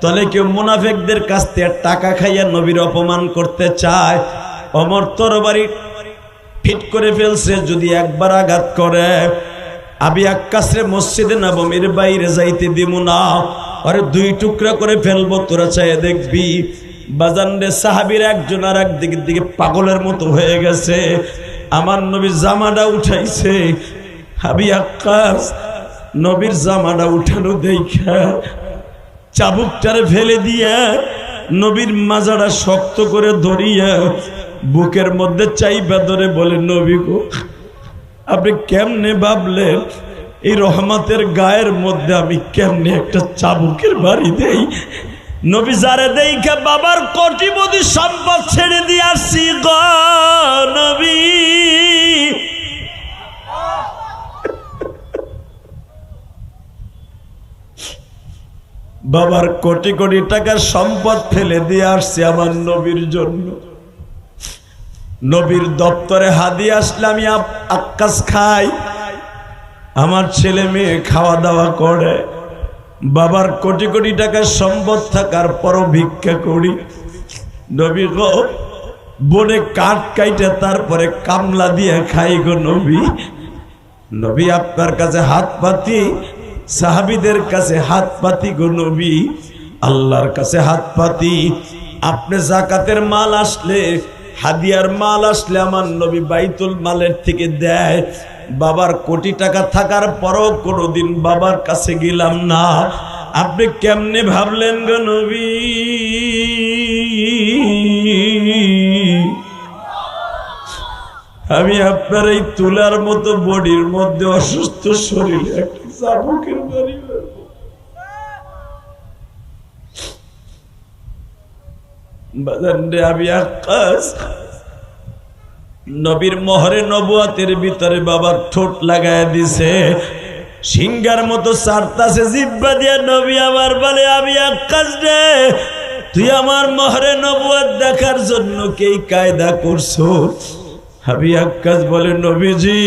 তলে কেউ মুনাফিকদের কাছ থেকে টাকা খাইয়া নবীর অপমান করতে চায়। ওমর তরবারি ফিট করে ফেলছে, যদি একবার আঘাত করে আবি আক্কাসরে মসজিদে নববীর বাইরে যাইতে দিব না, আরে দুই টুকরা করে ফেলবো, তোরা চাইয়ে দেখবি। বাজান রে, সাহাবীর একজন আর একদিকের দিকে পাগলের মতো হয়ে গেছে। আমার নবীর জামাটা উঠাইছে, আবি আক্কাস নবীর জামাটা উঠানো দেখা চাবুকটারে ফেলে দিয়া নবীর মাজাটা শক্ত করে ধরিয়া বুকের মধ্যে চাইবা ধরে বলে, নবী গো, আপনি কেমনে ভাবলেন এই রহমতের গায়ের মধ্যে আমি কেমনে একটা চাবুকের বাড়ি দেই? নবী যারে দেখা বাবার কোটিপতি সম্পদ ছেড়ে দিয়ে আসছি গো নবী। বাবার কোটি কোটি টাকার সম্পদ ফেলে দিয়ে আসছি আমার নবীর জন্য। নবীর দপ্তরে হাদিয়া আসলে আমি আক্কাস খাই, আমার ছেলে মেয়ে খাওয়া দাওয়া করে। বাবার কোটি কোটি টাকার সম্পদ থাকার পরও ভিক্ষা করি। নবী গো, বনে কাঠ কাইটে তারপরে কামলা দিয়ে খাই গো নবী। নবী আপনার কাছে হাত পাতি, সাহাবীদের কাছে হাত পাতি গো নবী, আল্লাহর কাছে হাত পাতি। আপনি যাকাতের মাল আসলে, হাদিয়ার মাল আসলে আমার নবী বাইতুল মালের থেকে দেয়। বাবার কোটি টাকা থাকার পরও কোনোদিন বাবার কাছে গেলাম না। আপনি কেমনে ভাবলেন গো নবী? আমি আপনার এই তুলার মতো বডির মধ্যে অসুস্থ শরীরে একটা চাবুকের বাড়ি বাজান রে। আবি আক্কাস নবীর মোহরে নবুয়াতের ভিতরে বাবার ঠোঁট লাগায় দিছে, সিংহার মতো চারতাছে জিহ্বা দিয়া। নবী আমার বলে, আবি আক্কাস রে, তুই আমার মোহরে নবুয়াত দেখার জন্য কি কায়দা করছো? আবি আক্কাস বলে, নবীজি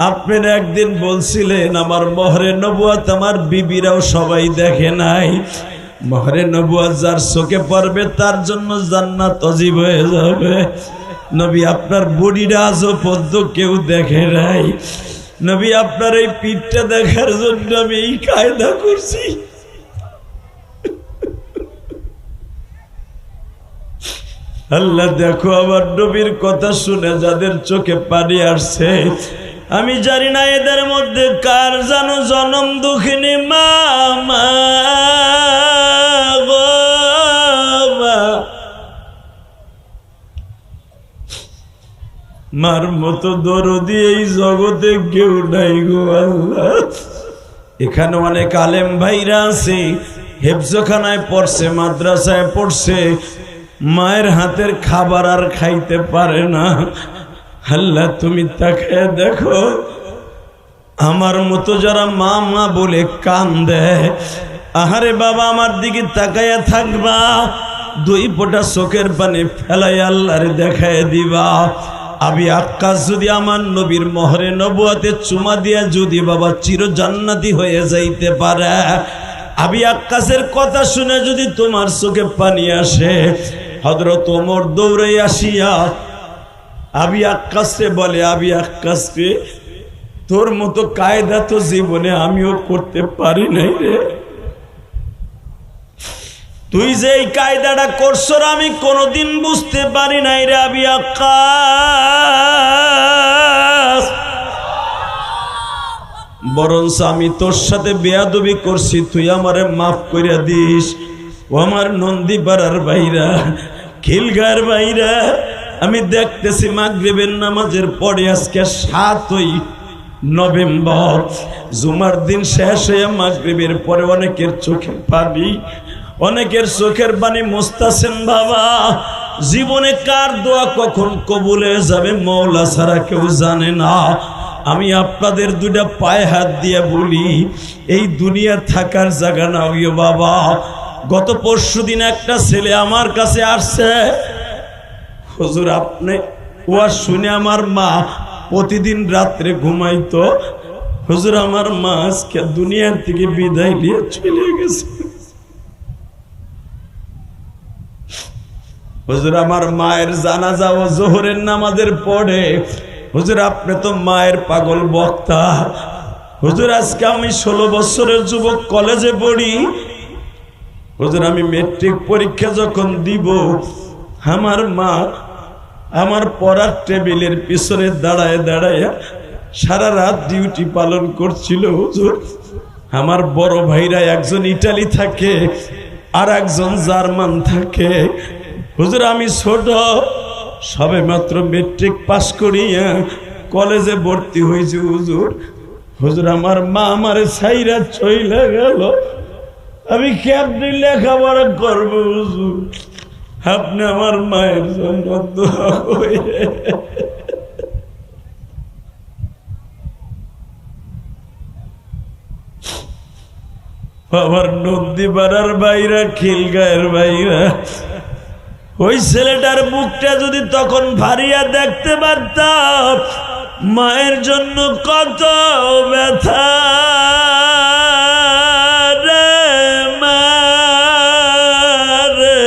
আপনি একদিন বলছিলেন আমার মোহরে নবুয়াত আমার বিবিরাও সবাই দেখে নাই। মোহরে নবুয়াত যার চোখে পড়বে তার জন্য জান্নাত অজীব হয়ে যাবে। নবী আপনার বডিটা আজও পদ্ম কেউ দেখে নাই। নবী আপনার এই পিঠটা দেখার জন্য আমি এই কায়দা করছি। আল্লাহ দেখো, আমার নবীর কথা শুনে যাদের চোখে পানি আসছে, আমি জানি না এদের মধ্যে কার জানো জনম দুঃখিনী মা। মার মতো দরদি এই জগতে কেউ নাই গো আল্লাহ। এখানে অনেক আলেম ভাইরা আছে, হেফজখানায় পড়ছে, মাদ্রাসায় পড়ছে, মায়ের হাতের খাবার আর খাইতে পারে না। আল্লাহ তুমি তাকে দেখো, আমার মতো যারা মা মা বলে কান্দে, আহারে বাবা আমার দিকে তাকায়া থাকবা, দুই ফোঁটা চোখের পানি ফেলাই আল্লাহর দেখায় দিবা। আবি আক্কাস যদি আমার নবীর মোহরে নবুয়াতে চুমা দিয়া যদি বাবা চির জান্নাতি হয়ে যাইতে পারে, আবি আক্কাসের কথা শুনে যদি তোমার চোখে পানি আসে, হযরত ওমর দৌড়ে আসিয়া আবি আক্কাসকে বলে, আবি আক্কাসকে তোর মতো কায়দা তো জীবনে আমিও করতে পারি নাই রে। তুই যে এই কায়দাটা করছো আমি কোনোদিন বুঝতে পারি নাই রে আবি আক্কাস। বরঞ্চ আমি তোর সাথে বেয়াদবি করছি, তুই আমারে মাফ করে দিস। ও আমার নন্দীপাড়ার ভাইরা, খিলগার ভাইরা, আমি দেখতেছি মাগরিবের নামাজের পরে আজকে 7ই নভেম্বর, জুমার দিন শেষ হয়ে মাগরিবের পরে অনেকের চোখে পানি, অনেকের চোখের পানি মুছতাছেন বাবা। জীবনে কার দোয়া কখন কবুল হয়ে যাবে মওলা ছাড়া কেউ জানে না। আমি আপনাদের দুইটা পায়ে হাত দিয়ে বলি, এই দুনিয়া থাকার জায়গা না হইও বাবা। গত পরশুদিন একটা ছেলে আমার কাছে আসছে, হুজুর আপনি ওয়াজ শুনে আমার মা প্রতিদিন রাত্রে ঘুমাইতো, হুজুর আমার মা আজকে দুনিয়ার থেকে বিদায় নিয়ে চলে গেছে। হুজুর আমার মায়ের জানাজা ও জোহরের নামাজের পরে, হুজুর আপনি তো মায়ের পাগল বক্তা। হুজুর আজকে আমি 16 বছরের যুবক, কলেজে পড়ি। হুজুর আমি মেট্রিক পরীক্ষা যখন দিব, আমার মা আমার পড়ার টেবিলের পিছনে দাঁড়ায় দাঁড়ায় সারা রাত ডিউটি পালন করছিল। হুজুর আমার বড় ভাইরা একজন ইটালি থাকে আর একজন জার্মান থাকে। হুজুর আমি ছোট, সবে মাত্র মেট্রিক পাস করিয়া কলেজে ভর্তি হয়েছি। হুজুর হুজুর আমার মা আমারে ছাইরা চইলা গেল, আমি কেমনি লেখাপড়া করবো? হুজুর আপনি আমার মায়ের জন্য দোয়া করেন। আমার নদী পাড়ার বাইরা, খিলগায়ের বাইরা, ওই ছেলেটার মুখটা যদি তখন ভারিয়া দেখতে পারতাম, মায়ের জন্য কত ব্যথা রে মা রে।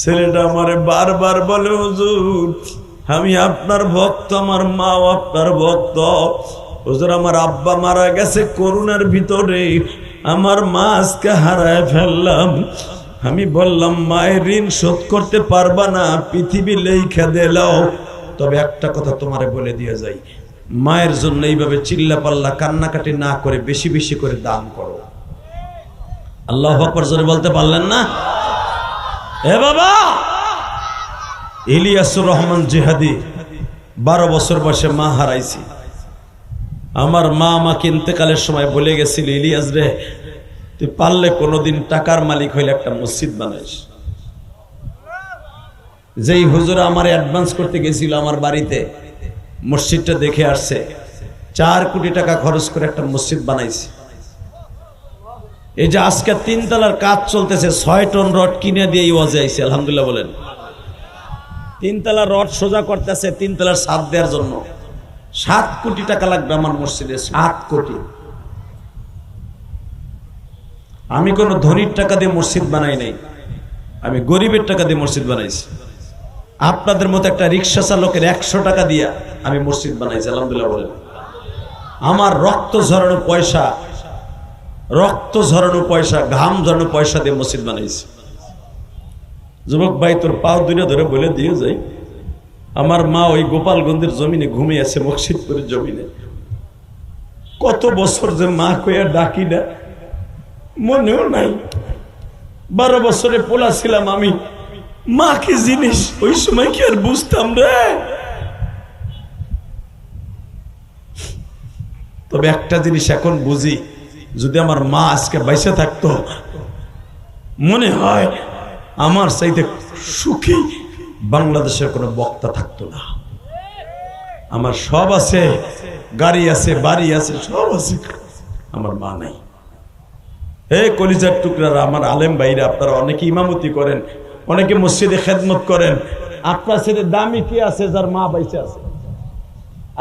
ছেলেটা আমারে বারবার বলে, হুজুর আমি আপনার ভক্ত, আমার মাও আপনার ভক্ত। হুজুর আমার আব্বা মারা গেছে করোনার ভিতরে, আমার মা আজকে হারায় ফেললাম। আমি বললাম মায়ের ঋণ শোধ করতে পারবা না, পৃথিবী লেখা দিলাও, তবে একটা কথা তোমারে বলে দিয়ে যাই, মায়ের জন্য এইভাবে চিল্লা পাল্লা কান্নাকাটি না করে বেশি বেশি করে দান করো। আল্লাহু আকবার জোরে বলতে পারলেন না? এ বাবা, ইলিয়াসুর রহমান জিহাদি 12 বছর বয়সে মা হারাইছি। আমার মা আমাকে ইন্তেকালের সময় বলে গেছিল, ইলিয়াস রে তুই পারলে কোনোদিন টাকার মালিক হইলে একটা মসজিদ বানাইস। যেই হুজুর আমার অ্যাডভান্স করতে গেছিল আমার বাড়িতে, মসজিদটা দেখে আসছে, 4 কোটি টাকা খরচ করে একটা মসজিদ বানাইছে। এই যে আজকে 3 তলার কাজ চলতেছে, 6 টন রড কিনে দিয়ে ওয়াজে আইছে, আলহামদুলিল্লাহ বলেন। 3 তলার রড সোজা করতেছে 3 তলার ছাদ দেওয়ার জন্য। 7 কোটি টাকা লাগবে আমার মসজিদে, 7 কোটি। আমি কোন ধনীর টাকা দিয়ে মসজিদ বানাই নাই, আমি গরিবের টাকা দিয়ে মসজিদ বানাইছি। আপনাদের মতো একটা রিক্সা চালকের 100 টাকা দিয়া আমি মসজিদ বানাইছি, আলহামদুলিল্লাহ বলেন। আমার রক্ত ঝরানো পয়সা, রক্ত ঝরানো পয়সা, ঘাম ঝরানো পয়সা দিয়ে মসজিদ বানাইছি। যুবক ভাই তোর পাও দুনিয়া ধরে বলে দিয়ে যাই, আমার মা ওই গোপালগঞ্জের জমিনে ঘুমিয়ে আছে, মকসিদপুরের জমিনে। কত বছর যে মা কইয়া ডাকি না মনেও নাই। 12 বছরে পোলা ছিলাম আমি, মা কি জিনিস ওই সময় কি আর বুঝতাম রে। তবে একটা জিনিস এখন বুঝি, যদি আমার মা আজকে বাইসে থাকতো, মনে হয় আমার চাইতে সুখী বাংলাদেশের কোনো বক্তা থাকতো না। আমার সব আছে, গাড়ি আছে, বাড়ি আছে, সব আছে, আমার মা নাই। হে কলিজার টুকরারা, আমার আলেম ভাইরা, আপনারা অনেকে ইমামতি করেন, অনেকে মসজিদে খেদমত করেন, আপনার ছেলে দামি কি আছে যার মা বাইসে আছে?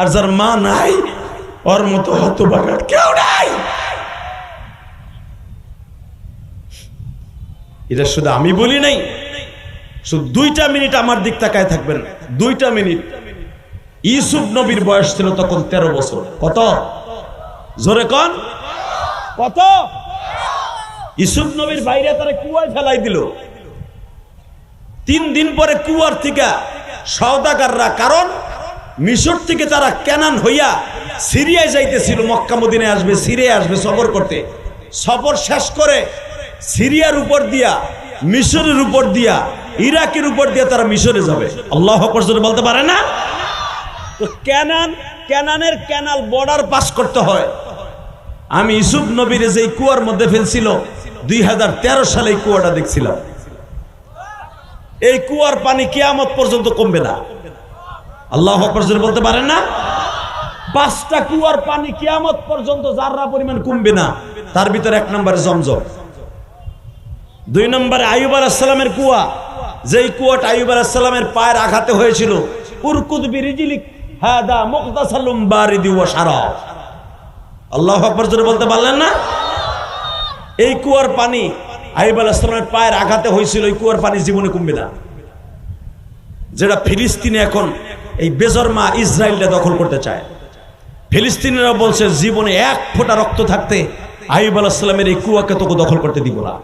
আর যার মা নাই ওর মতো হতভাগা কেউ নাই। এটা শুধু আমি বলি নাই, শুধু 2টা মিনিট আমার দিক তাকায় থাকবেন, 2টা মিনিট। ইউসুফ নবীর বয়স ছিল তখন 13 বছর। কত? জোরে কোন কত? ইউসুফ নবীর বাইরে তারা কুয়ায় ফেলাই দিল। 3 দিন পরে কুয়ার থেকে সওদাগাররা, কারণ মিশর থেকে তারা কেনান হইয়া সিরিয়ায় যাইতেছিল, মক্কা মদিনায় আসবে, সিরিয়ায় আসবে সফর করতে। সফর শেষ করে সিরিয়ার উপর দিয়া, মিশরের উপর দিয়া, ইরাকের উপর দিয়া তারা মিশরে যাবে। আল্লাহু আকবার বলতে পারে না? তো কেনানের ক্যানাল বর্ডার পাস করতে হয়। আমি ইউসুফ নবীর যে কুয়ার মধ্যে ফেলছিল 2013 সালে এই কুয়াটা দেখছিলাম। এই কুয়ার পানি কিয়ামত পর্যন্ত কমবে না। আল্লাহু আকবার জোরে বলতে পারেন না? 5টা কুয়ার পানি কিয়ামত পর্যন্ত যাররা পরিমাণ কমবে না। তার ভিতরে 1 নম্বরে জমজম, 2 নম্বরে আইয়ুব আলাইহিস সালামের কুয়া, যেই কুয়াটা আইয়ুব আলাইহিস সালামের পায়ের আঘাতে হয়েছিল। উরকুদ বিরিজলিক হাদা মুগতাসালুম বারিদি ওয়া শারাব। আল্লাহু আকবার জোরে বলতে পারলেন না? এই কুয়ার পানি আইয়ুব আলাইহিস সালামের পায়ের আঘাতে হয়েছিল, এই কুয়ার পানি জীবনে কমবে না। যেটা ফিলিস্তিনে এখন এই বেজরমা ইসরায়েলটা দখল করতে চায়। ফিলিস্তিনিরা বলছে জীবনে 1 ফোঁটা রক্ত থাকতে আইয়ুব আলাইহিস সালামের এই কুয়াকে তোকে দখল করতে দিব না,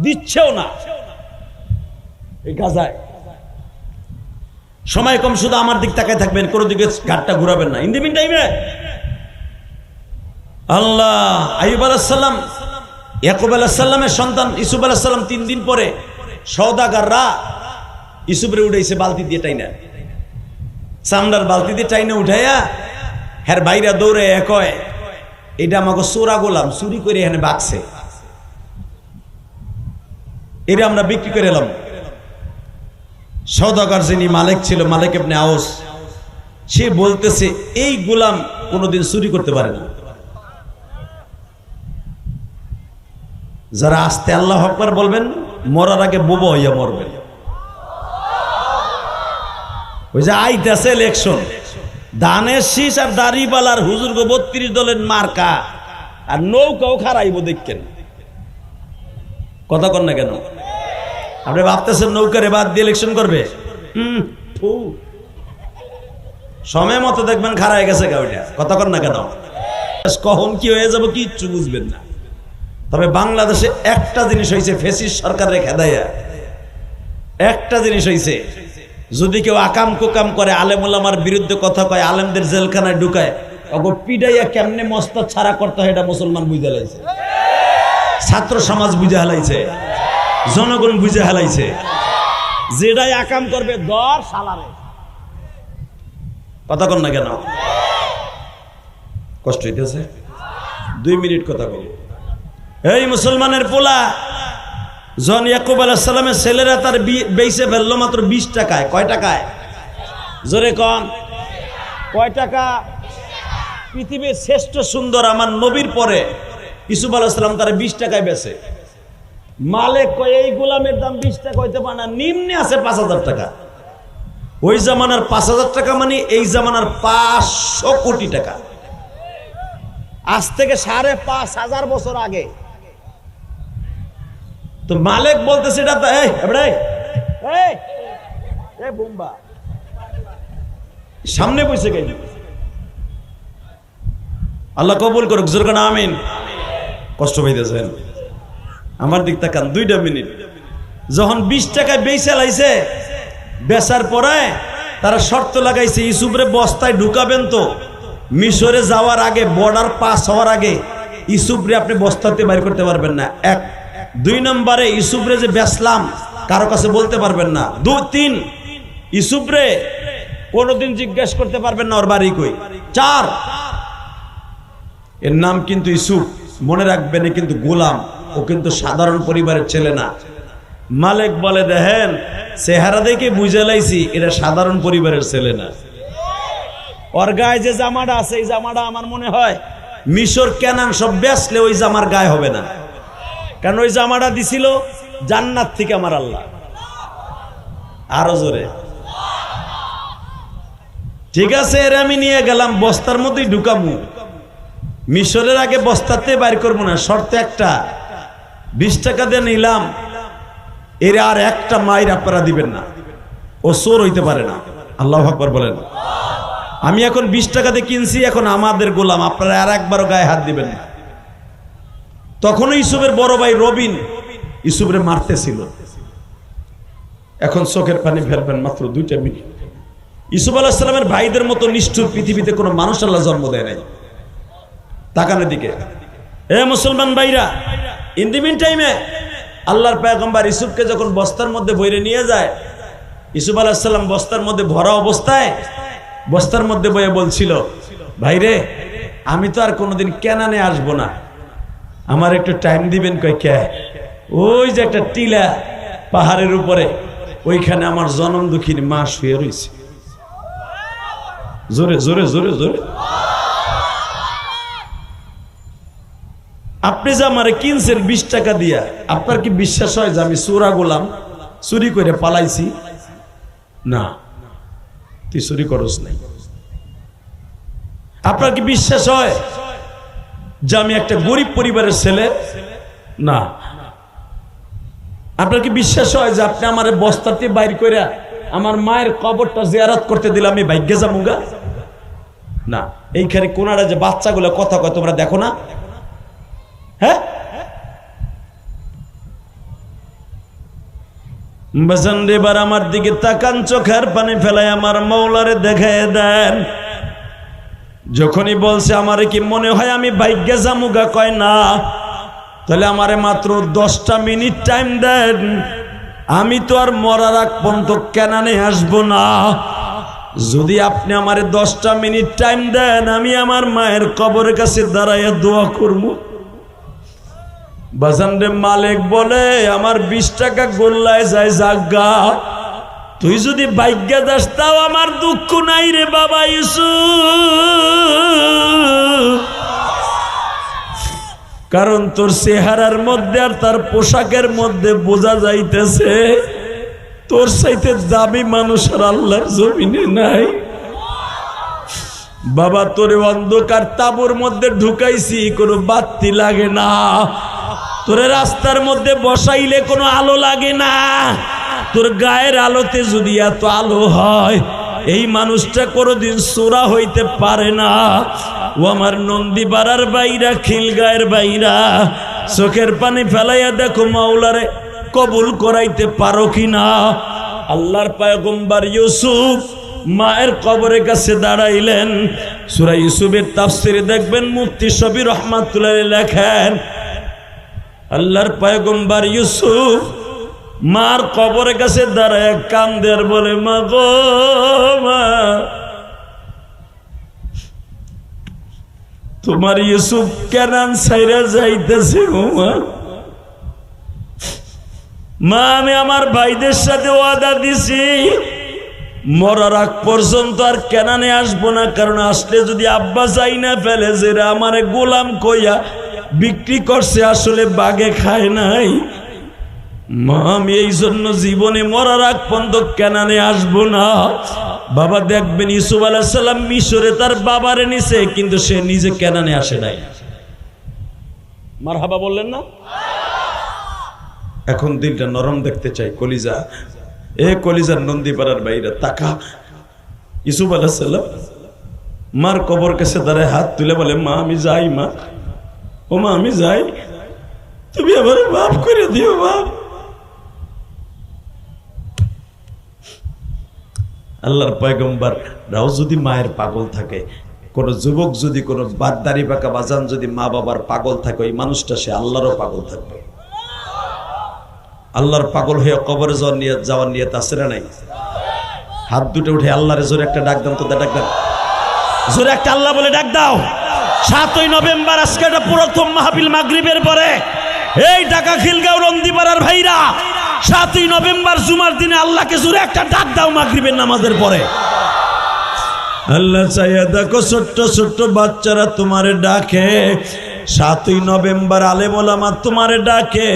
দিচ্ছেও না। এই গাজায় সময় কম, শুধু আমার দিক তাকায় থাকবেন, কোনো দিকে ঘাটটা ঘুরাবেন না। ইন দি মিন টাইমে আল্লাহ আইয়ুব আলাইহিস সালাম, ইয়াকুব আলাইহিস সালামের সন্তান ইউসুফ আলাইহিস সালাম 3 দিন পরে সওদাগররা ইউসুফরে উঠাইছে বালতি দিয়ে টাইনা, চামড়ার বালতি দিয়ে টাইনা উঠাইয়া হের বাইরা দৌড়ে কয় এটা আমাকে চোরা গোলাম, চুরি করে এখানে বাকছে, এটা আমরা বিক্রি করে এলাম। সওদাগর যিনি মালিক ছিল, মালিক ইবনে আউস, সে বলতেছে এই গোলাম কোনোদিন চুরি করতে পারে না। যারা আস্তে আল্লাহু আকবার বলবেন, মরার আগে বোবা হইয়া মরবেন। ওই যে আইতাছে ইলেকশন, ধানের শীষ আর দাড়িপালার হুজুর গো 32 দলের মার্কা, আর নৌকাও খারাইব দেখেন। কথা কন না কেন? আপনি ভাবতেছেন নৌকারে বাদ দিয়ে ইলেকশন করবে? সময় মতো দেখবেন খারাই গেছে গাড়িটা। কথা কন না কেন? কখন কি হয়ে যাবো কিচ্ছু বুঝবেন না। তবে বাংলাদেশে একটা জিনিস হয়েছে, ফেসিস্ট সরকারের খেদাইয়া একটা জিনিস হয়েছে, যদি কেউ আকাম কুকাম করে, আলেম ওলামার বিরুদ্ধে কথা কয়, আলেমদের জেলখানায় ঢুকায়, ওগো পিডাইয়া কেমনে মস্ত ছাড়া করতে হয় এটা মুসলমান বুঝে হালাইছে, ছাত্র সমাজ বুঝে হালাইছে, জনগণ বুঝে হালাইছে। যেটাই আকাম করবে দর সালারে। কথা কন না কেন? কষ্ট হইতেছে? 2 মিনিট কথা বলি। এই মুসলমানের পোলা জন ইয়াকুব আলাইহিস সালামের ছেলেরা তার বেইছে ফেললো মাত্র 20 টাকায়। কয় টাকায়? জোরে কন। কয় টাকা? পৃথিবীর শ্রেষ্ঠ সুন্দর আমার নবীর পরে ইউসুফ আলাইহিস সালাম তার 20 টাকায় বেচে। মালিক কয় এই গোলামের দাম 20 টাকা হইতে পারে না, নিম্নে আছে 5000 টাকা। ওই জামানার 5000 টাকা মানে এই জামানার 500 কোটি টাকা। আজ থেকে 5,500 বছর আগে। তো মালিক বলতেছে এটা তো সামনে বসে গেল। আল্লাহ কবুল করুক, জোরে কোন আমিন। কষ্ট পাইতেছেন? আমার দিক তাকান 2 মিনিট। যখন 20 টাকায় বেচে লাইছে, বেচার পরে তারা শর্ত লাগাইছে ইউসুফরে বস্তায় ঢুকাবেন তো মিশরে যাওয়ার আগে, বর্ডার পাস হওয়ার আগে ইউসুফরে আপনি বস্তাতে বাইর করতে পারবেন না। 1 2 নম্বরে ইউসুফরে যে বেচলাম কারো কাছে বলতে পারবেন না। 2 3 ইউসুফরে কোনোদিন জিজ্ঞেস করতে পারবেন না ওর বাড়ি কই। 4 এর নাম কিন্তু ইউসুফ, মনে রাখবেন কিন্তু গোলাম, ও কিন্তু সাধারণ পরিবারের ছেলে না। মালিক বলে দেখেন চেহারা দেখে বুঝে লাইছি এটা সাধারণ পরিবারের ছেলে না। ওর গায়ে যে জামাটা আছে এই জামাটা আমার মনে হয় মিশর কেনান সব বেচলে ওই জামার গায়ে হবে না, কারণ ওই জামাটা দিছিল জান্নাত থেকে আমার আল্লাহ। আরো জোরে। ঠিক আছে, এর আমি নিয়ে গেলাম, বস্তার মধ্যেই ঢুকামু। মিশরের আগে বস্তাতে বাইর করবো না, শর্ত একটা, 20 টাকা দিয়ে নিলাম, এর আর একটা মাইর আপনারা দিবেন না, ও চোর হইতে পারে না। আল্লাহু আকবার বলেন। আমি এখন 20 টাকা দিয়ে কিনছি, এখন আমাদের গোলাম, আপনারা আর একবারও গায়ে হাত দিবেন না। তখন ইউসুফের বড় ভাই রবিন ইউসুফরে মারতেছিল। এখন চোখের পানি ফেলবেন মাত্র 2 মিনিট। ইউসুফ আলাইহিস সালামের ভাইদের মতো নিষ্ঠুর পৃথিবীতে কোনো মানুষ আল্লাহ জন্ম দেয় নাই। তাকানের দিকে এ মুসলমান ভাইরা, ইন দি মিন টাইমে আল্লাহর পয়গম্বর ইউসুফকে যখন বস্তার মধ্যে বইরে নিয়ে যায়, ইউসুফ আলাইহিস সালাম বস্তার মধ্যে ভরা অবস্থায় বস্তার মধ্যে বয়ে বলছিল, ভাইরে আমি তো আর কোনোদিন কেনানে আসবো না, আমার একটু টাইম দিবেন। কয় কে? ওই যে একটা টিলা পাহাড়ের উপরে, ওইখানে আমার জনম দুঃখিনী মা শুয়ে রয়েছে। জোরে জোরে জোরে জোরে। আপনি যে আমারে কিনছেন 20 টাকা দিয়া, আপনার কি বিশ্বাস হয় যে আমি চোরা গোলাম, চুরি করে পালাইছি? না, তুই চুরি করস নাই। আপনার কি বিশ্বাস হয় যে আমি একটা গরিব পরিবারের ছেলে? না। আপনার কি বিশ্বাস হয় যে আপনি আমার বস্তাতে বাইর করে আমার মায়ের কবরটা জিয়ারত করতে দিলে আমি ভাগ্যে যামুগা? না। এইখানে কোনারা যে বাচ্চাগুলো কথা কয় তোমরা দেখো না? হ্যাঁ, বাজান এবার আমার দিকে তাকান, চোখের পানি ফেলায় আমার মৌলারে দেখায় দেন। যখনই বলছে আমারে কি মনে হয় আমি ভাগ্যে যামুগা? কয় না। তাহলে আমারে মাত্র 10টা মিনিট টাইম দেন, আমি তো আর মরার আগ পর্যন্ত কেনানে আসবো না। যদি আপনি আমারে 10টা মিনিট টাইম দেন, আমি আমার মায়ের কবরের কাছে দাঁড়াইয়া দোয়া করবো। বাজান রে মালিক বলে আমার 20 টাকা গোল্লায় যায় জাগা, তুই যদি ভাগ্যে যাস তাও আমার দুঃখ নাই রে বাবা ইউসুফ, কারণ তোর চেহারার মধ্যে আর তার পোশাকের মধ্যে বোঝা যাইতেছে তোর চাইতে দামি মানুষ আর আল্লাহর জমিনে নাই। বাবা তোরে অন্ধকার তাঁবুর মধ্যে ঢুকাইছি, কোনো বাতি লাগে না, তোরে রাস্তার মধ্যে বসাইলে কোনো আলো লাগে না, তোর গায়ের আলোতে যদি এত আলো হয় এই মানুষটা কোনোদিন চোরা হইতে পারে না। ও আমার নন্দী পাড়ার বাইরা, খিলগায়ের বাইরা, চোখের পানি ফেলাইয়া দেখো মাওলারে কবুল করাইতে পারো কিনা। আল্লাহর পয়গম্বর ইউসুফ মায়ের কবরের কাছে দাঁড়াইলেন। সূরা ইউসুফের তাফসিরে দেখবেন মুফতি শফি রহমাতুল্লাহ লেখেন, আল্লাহর পয়গম্বর ইউসুফ মার কবরের কাছে দাঁড়ায় কান্দে আর বলে, মা গো মা, তোমার ইউসুফ কেনান ছাইরা যাইতেছে গো মা। মা আমি আমার ভাইদের সাথে ওয়াদা দিছি মরার আগ পর্যন্ত আর কেনানে আসবো না, কারণ আসলে যদি আব্বা চাই না ফেলে যে আমারে গোলাম কইয়া বিক্রি করছে, আসলে বাগে খায় নাই। মা আমি এই জন্য জীবনে মরার আগ পর্যন্ত কেনানে আসবো না। বাবা দেখবেন ইউসুফ আলাইহিস সালাম মিশরে তার বাবারে নিছে, কিন্তু সে নিজে কেনানে আসে নাই। মারহাবা বললেন না? এখন দিলটা নরম দেখতে চাই, কলিজা, এ কলিজার নন্দীপাড়ার বাইরে তাকা। ইউসুফ আলাইহিস সালাম মার কবর কাছে দাঁড়ায় হাত তুলে বলে, মা আমি যাই, মা ও মা আমি যাই, তুমি আমার মাফ করে দিও মা। আল্লাহর পয়গম্বর রাও যদি মায়ের পাগল থাকে, কোন যুবক যদি কোন বাদদারি বাঁকা বাজান যদি মা বাবার পাগল থাকে, ওই মানুষটা সে আল্লাহরও পাগল থাকবে। আল্লাহর পাগল হয়ে কবরে যাওয়ার নিয়ত আছে না নাই? হাত দুটো উঠে আল্লাহরে জোরে একটা ডাক দাও তো, ডাক দাও জোরে একটা আল্লাহ বলে ডাক দাও। 7ই নভেম্বর আজকে এটা প্রথম মাহফিল মাগরিবের পরে। এই ঢাকা খিলগাঁও নন্দীপাড়ার ভাইরা, 7ই নভেম্বর জুমার দিনে আল্লাহকে জোরে একটা ডাক দাও মাগরিবের নামাজের পরে। আল্লাহ চাইয়া দেখো ছোট্ট ছোট্ট বাচ্চারা তোমারে ডাকে। 7ই নভেম্বর আলেম ওলামা তোমারে ডাকে।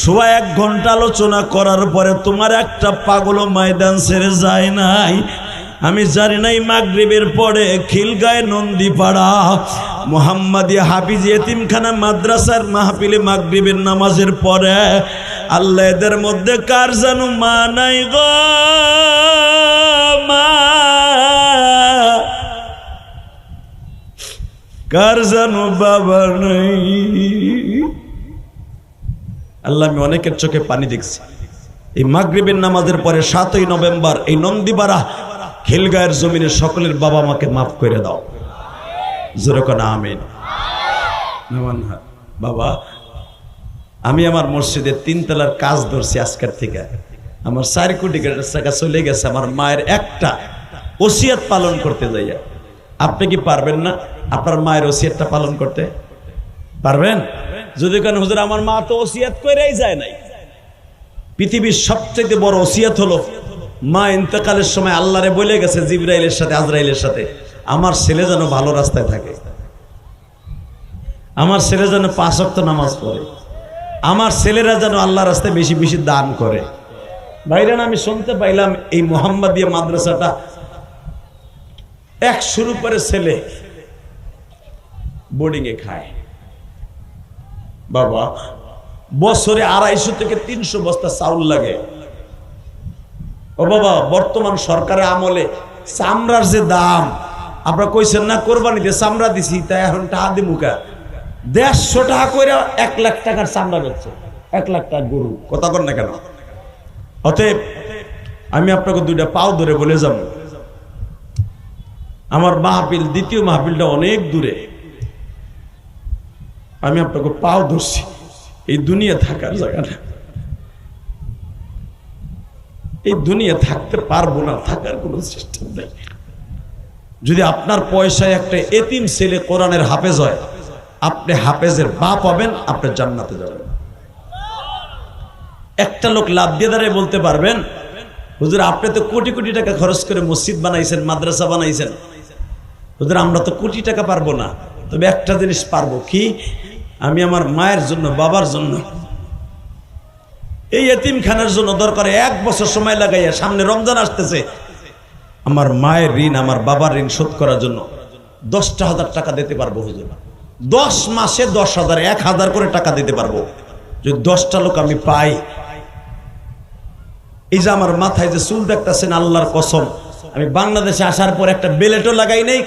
1.5 ঘন্টা আলোচনা করার পরে তোমার একটা পাগল ময়দান ছেড়ে যায় নাই। আমি জানি নাই মাগরিবের পরে খিলগাঁয়ে নন্দীপাড়া মুহাম্মাদিয়া হাফিজ এতিমখানা মাদ্রাসার মাহফিলে মাগরিবের নামাজের পরে আল্লাহ এদের মধ্যে কার জানো মা নাই গো মা, কার জানো বাবা নাই। আল্লাহ আমি অনেকের চোখে পানি দেখছি। এই মাগরিবের নামাজের পরে 7ই নভেম্বর এই নন্দীপাড়া খিলগাঁয়ের জমিনের সকলের বাবা মাকে মাফ করে দাও, জোরে কোন আমিন। বাবা আমি আমার মসজিদের 3 তলার কাজ ধরছি আজকের থেকে। আমার 4 কোটি টাকা চলে গেছে। আমার মায়ের একটা ওসিয়ত পালন করতে যাইয়া। আপনি কি পারবেন না আপনার মায়ের ওসিয়তটা পালন করতে? পারবেন? যদি কেন হুজুর আমার মা তো ওসিয়ত কইরাই যায় নাই। পৃথিবীর সবচেয়ে বড় ওসিয়ত হলো মা ইন্তেকালের সময় আল্লাহরে বলে গেছে জিবরাইলের সাথে আজরাইলের সাথে, আমার ছেলে যেন ভালো রাস্তায় থাকে, আমার ছেলে যেন 5 ওয়াক্ত নামাজ পড়ে, আমার ছেলেরা যেন আল্লাহর রাস্তায় বেশি বেশি দান করে। ভাইরান, আমি শুনতে পাইলাম এই মোহাম্মদিয়া মাদ্রাসাটা 100-র উপরে ছেলে বোর্ডিং এ খায়। বাবা, বছরে 250 থেকে 300 বস্তা চাউল লাগে। ও বাবা, বর্তমান সরকারের আমলে চামড়ার যে দাম, আপনারা কইছেন না কোরবানিতে চামড়া দিছি, তাই এখন টাকা দি মুখা 150 টাকা করে 1 লাখ টাকার চামড়া বেচছে, 1 লাখ টাকা গরু। কথা কর না কেন? অতএব আমি আপনাকে 2টা পাও ধরে বলে যাব, আমার মাহফিল, দ্বিতীয় মাহফিলটা অনেক দূরে, আমি আপনাকে পাও ধরছি, এই দুনিয়া থাকার জায়গা না, এই দুনিয়া থাকতে পারবো না, থাকার কোনো সিস্টেম নেই। যদি আপনার পয়সায় একটা এতিম ছেলে কোরআনের হাফেজ হয়, আপনি হাফেজের বাপ হবেন, আপনি জান্নাতে যাবেন। একটা লোক লাভ দিয়ে দাঁড়িয়ে বলতে পারবেন, হুজুর আপনি তো কোটি কোটি টাকা খরচ করে মসজিদ বানাইছেন, মাদ্রাসা বানাইছেন, হুজুর আমরা তো কোটি টাকা পারবো না, তবে একটা জিনিস পারবো। কি? আমি আমার মায়ের জন্য, বাবার জন্য, এই এতিমখানার জন্য দরকার 1 বছর সময় লাগাইয়া, সামনে রমজান আসতেছে, আমার মায়ের ঋণ, আমার বাবার ঋণ শোধ করার জন্য 10,000 টাকা দিতে পারবো হুজুর। 10 মাসে 10,000, 1,000 করে টাকা দিতে পারবো যদি 10টা লোক আমি পাই। এই যে আমার মাথায় যে চুল দেখতেছেন, আল্লাহর কসম, আমি বাংলাদেশে আসার পর একটা বেলেটও লাগাই নাই,